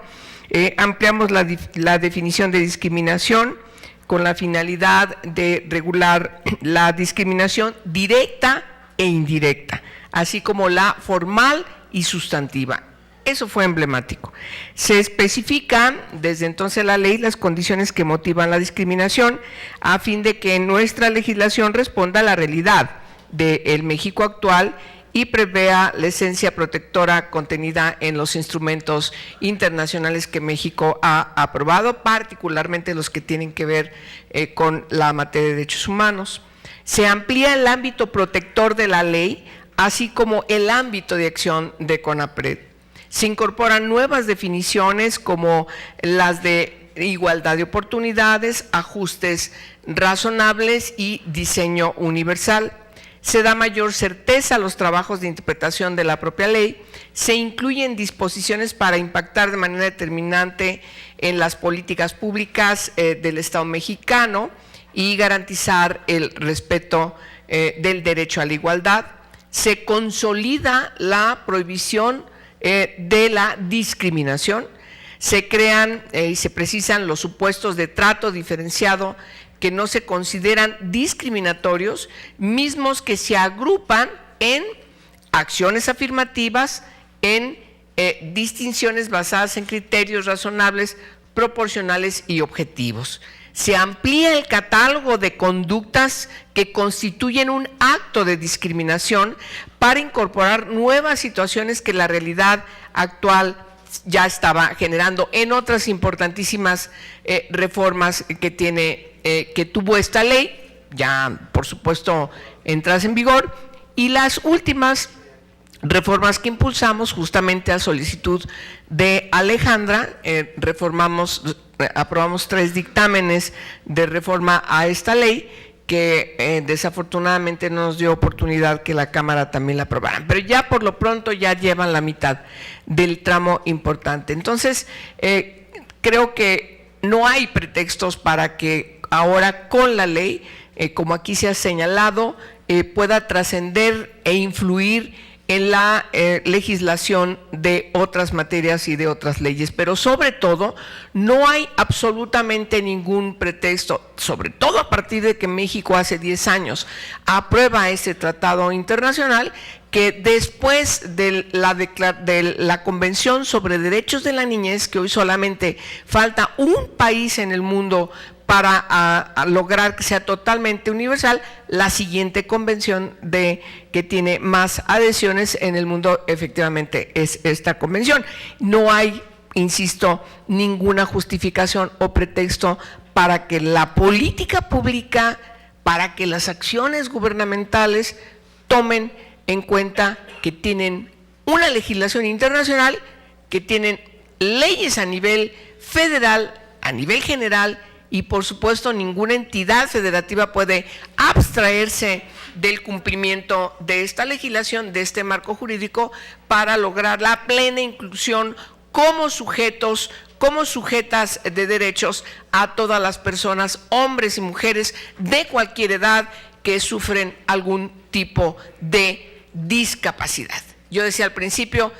ampliamos la definición de discriminación con la finalidad de regular la discriminación directa e indirecta, así como la formal y sustantiva. eso fue emblemático. Se especifican desde entonces la ley las condiciones que motivan la discriminación a fin de que nuestra legislación responda a la realidad del México actual y prevea la esencia protectora contenida en los instrumentos internacionales que México ha aprobado, particularmente los que tienen que ver con la materia de derechos humanos. Se amplía el ámbito protector de la ley, así como el ámbito de acción de CONAPRED. Se incorporan nuevas definiciones como las de igualdad de oportunidades, ajustes razonables y diseño universal. Se da mayor certeza a los trabajos de interpretación de la propia ley, se incluyen disposiciones para impactar de manera determinante en las políticas públicas del Estado mexicano y garantizar el respeto del derecho a la igualdad. Se consolida la prohibición de la discriminación, se crean y se precisan los supuestos de trato diferenciado que no se consideran discriminatorios, mismos que se agrupan en acciones afirmativas, en distinciones basadas en criterios razonables, proporcionales y objetivos. Se amplía el catálogo de conductas que constituyen un acto de discriminación para incorporar nuevas situaciones que la realidad actual ya estaba generando en otras importantísimas reformas que tuvo esta ley, ya por supuesto entradas en vigor, y las últimas reformas que impulsamos justamente a solicitud de Alejandra, aprobamos 3 dictámenes de reforma a esta ley que desafortunadamente no nos dio oportunidad que la Cámara también la aprobara, pero ya por lo pronto ya llevan la mitad del tramo importante. Entonces, creo que no hay pretextos para que ahora con la ley, como aquí se ha señalado, pueda trascender e influir en la legislación de otras materias y de otras leyes, pero sobre todo no hay absolutamente ningún pretexto, sobre todo a partir de que México hace 10 años aprueba ese tratado internacional, que después de la Convención sobre Derechos de la Niñez, que hoy solamente falta un país en el mundo para a lograr que sea totalmente universal, la siguiente convención que tiene más adhesiones en el mundo efectivamente es esta convención. No hay, insisto, ninguna justificación o pretexto para que la política pública, para que las acciones gubernamentales tomen en cuenta que tienen una legislación internacional, que tienen leyes a nivel federal, a nivel general, y por supuesto ninguna entidad federativa puede abstraerse del cumplimiento de esta legislación, de este marco jurídico, para lograr la plena inclusión como sujetos, como sujetas de derechos a todas las personas, hombres y mujeres de cualquier edad que sufren algún tipo de discapacidad. Yo decía al principio,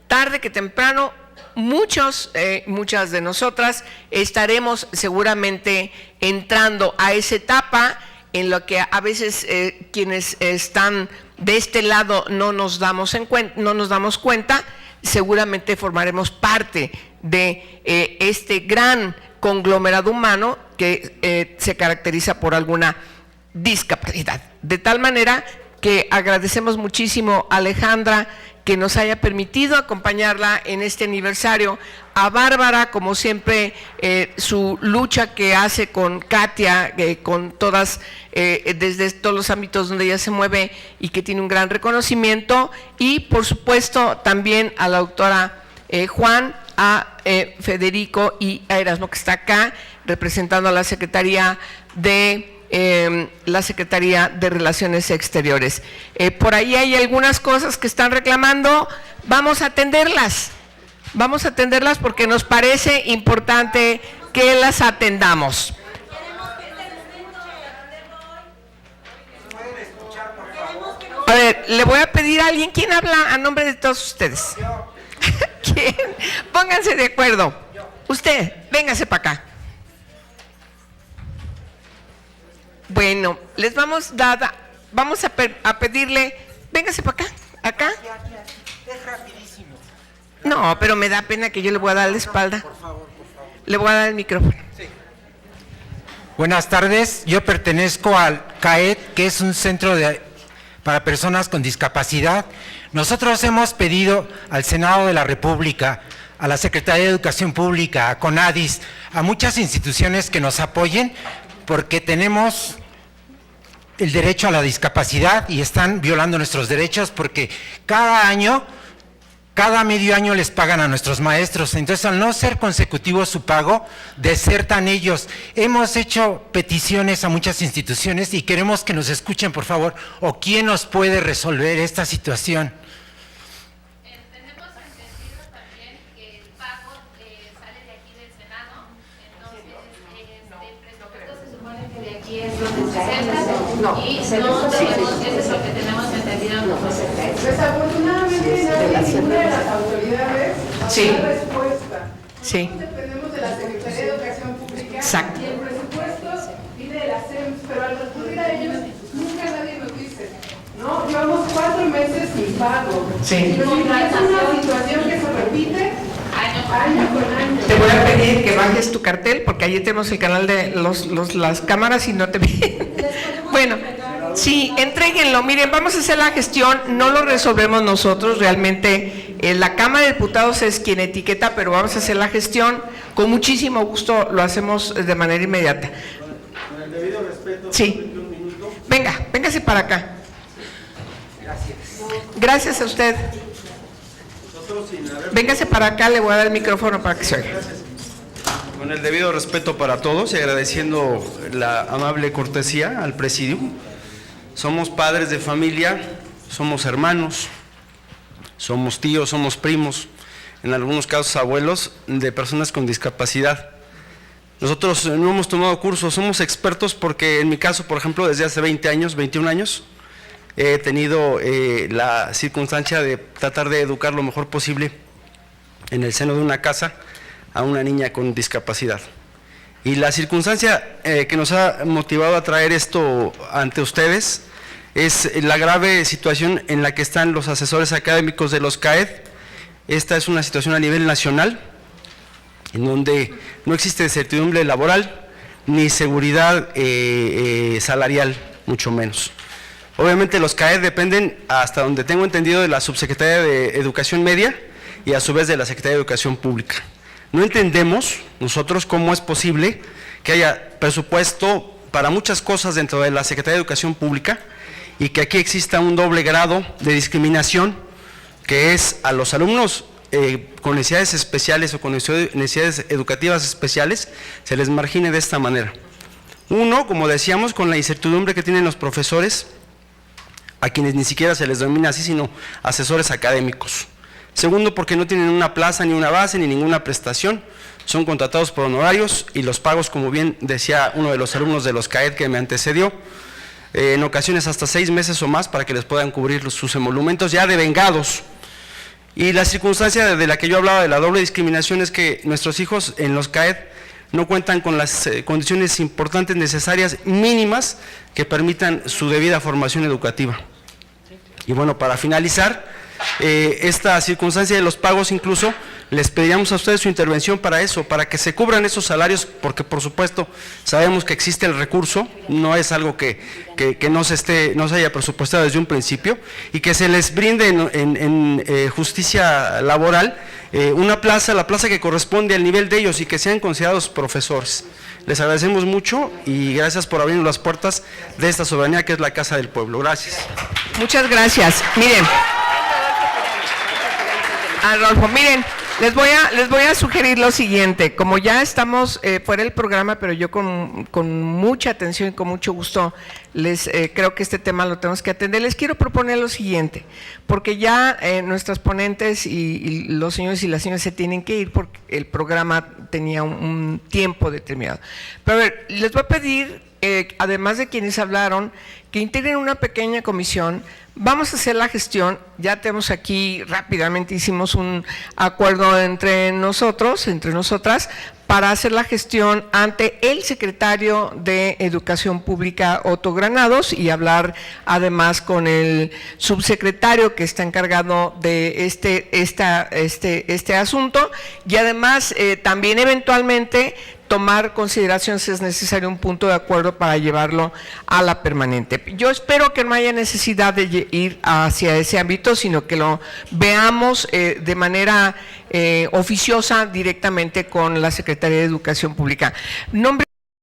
tarde que temprano, muchas de nosotras estaremos seguramente entrando a esa etapa en la que a veces quienes están de este lado no nos damos cuenta, seguramente formaremos parte de este gran conglomerado humano que se caracteriza por alguna discapacidad. De tal manera que agradecemos muchísimo a Alejandra que nos haya permitido acompañarla en este aniversario, a Bárbara, como siempre, su lucha que hace con Katia, con todas, desde todos los ámbitos donde ella se mueve y que tiene un gran reconocimiento, y por supuesto también a la doctora Juan, a Federico y a Erasmo, que está acá representando a la Secretaría de Relaciones Exteriores. Por ahí hay algunas cosas que están reclamando, vamos a atenderlas porque nos parece importante que las atendamos. A ver, le voy a pedir a alguien, ¿quién habla a nombre de todos ustedes? ¿Quién? Pónganse de acuerdo. Usted, véngase para acá. Bueno, les vamos a pedirle, véngase para acá, acá. Es rapidísimo. No, pero me da pena que yo le voy a dar la espalda. Por favor. Le voy a dar el micrófono. Sí. Buenas tardes, yo pertenezco al CAED, que es un centro para personas con discapacidad. Nosotros hemos pedido al Senado de la República, a la Secretaría de Educación Pública, a CONADIS, a muchas instituciones que nos apoyen, porque tenemos el derecho a la discapacidad y están violando nuestros derechos, porque cada medio año les pagan a nuestros maestros. Entonces, al no ser consecutivo su pago, desertan ellos. Hemos hecho peticiones a muchas instituciones y queremos que nos escuchen, por favor, o quién nos puede resolver esta situación. Tenemos entendido también que el pago sale de aquí del Senado, entonces el presupuesto se supone que de aquí es donde se centra, y no tenemos, eso es lo que tenemos entendido nosotros. Desafortunadamente, ninguna de las autoridades sí. da respuesta. Sí. Nosotros dependemos de la Secretaría de Educación Pública. Exacto. Y el presupuesto viene de la SEMS, pero al recurrir a ellos, nunca nadie nos dice. No, llevamos 4 meses sin pago. Sí. Y es una situación que se repite año con año. Te voy a pedir que bajes tu cartel, porque allí tenemos el canal de las cámaras y no te ven. Bueno, sí, entréguenlo. Miren, vamos a hacer la gestión, no lo resolvemos nosotros, realmente la Cámara de Diputados es quien etiqueta, pero vamos a hacer la gestión, con muchísimo gusto lo hacemos de manera inmediata. Con el debido respeto, sí. Venga, véngase para acá. Gracias a usted. Véngase para acá, le voy a dar el micrófono para que se oiga. Con el debido respeto para todos y agradeciendo la amable cortesía al presidium. Somos padres de familia, somos hermanos, somos tíos, somos primos, en algunos casos abuelos de personas con discapacidad. Nosotros no hemos tomado cursos, somos expertos porque en mi caso, por ejemplo, desde hace 20 años, 21 años, he tenido la circunstancia de tratar de educar lo mejor posible en el seno de una casa a una niña con discapacidad. Y la circunstancia que nos ha motivado a traer esto ante ustedes es la grave situación en la que están los asesores académicos de los CAED. Esta es una situación a nivel nacional, en donde no existe certidumbre laboral ni seguridad salarial, mucho menos. Obviamente los CAED dependen, hasta donde tengo entendido, de la Subsecretaría de Educación Media y a su vez de la Secretaría de Educación Pública. No entendemos nosotros cómo es posible que haya presupuesto para muchas cosas dentro de la Secretaría de Educación Pública y que aquí exista un doble grado de discriminación, que es a los alumnos con necesidades especiales o con necesidades educativas especiales, se les margine de esta manera. Uno, como decíamos, con la incertidumbre que tienen los profesores, a quienes ni siquiera se les denomina así, sino asesores académicos. Segundo, porque no tienen una plaza, ni una base, ni ninguna prestación, son contratados por honorarios y los pagos, como bien decía uno de los alumnos de los CAED que me antecedió, en ocasiones hasta 6 meses o más para que les puedan cubrir sus emolumentos ya devengados. Y la circunstancia de la que yo hablaba de la doble discriminación es que nuestros hijos en los CAED no cuentan con las condiciones importantes, necesarias, mínimas, que permitan su debida formación educativa. Y bueno, para finalizar, esta circunstancia de los pagos incluso, les pediríamos a ustedes su intervención para eso, para que se cubran esos salarios, porque por supuesto sabemos que existe el recurso, no es algo que no se haya presupuestado desde un principio, y que se les brinde en justicia laboral una plaza, la plaza que corresponde al nivel de ellos y que sean considerados profesores. Les agradecemos mucho y gracias por abrirnos las puertas de esta soberanía que es la Casa del Pueblo. Gracias. Muchas gracias. Miren, Adolfo, miren, les voy a sugerir lo siguiente. Como ya estamos fuera del programa, pero yo con mucha atención y con mucho gusto creo que este tema lo tenemos que atender. Les quiero proponer lo siguiente, porque ya nuestras ponentes y los señores y las señoras se tienen que ir porque el programa tenía un tiempo determinado. Pero a ver, les voy a pedir además de quienes hablaron, que integren una pequeña comisión. Vamos a hacer la gestión, ya tenemos aquí rápidamente, hicimos un acuerdo entre nosotros, entre nosotras, para hacer la gestión ante el secretario de Educación Pública, Otto Granados, y hablar además con el subsecretario que está encargado de este asunto, y además también eventualmente tomar consideración si es necesario un punto de acuerdo para llevarlo a la permanente. Yo espero que no haya necesidad de ir hacia ese ámbito, sino que lo veamos de manera oficiosa directamente con la Secretaría de Educación Pública. Nombre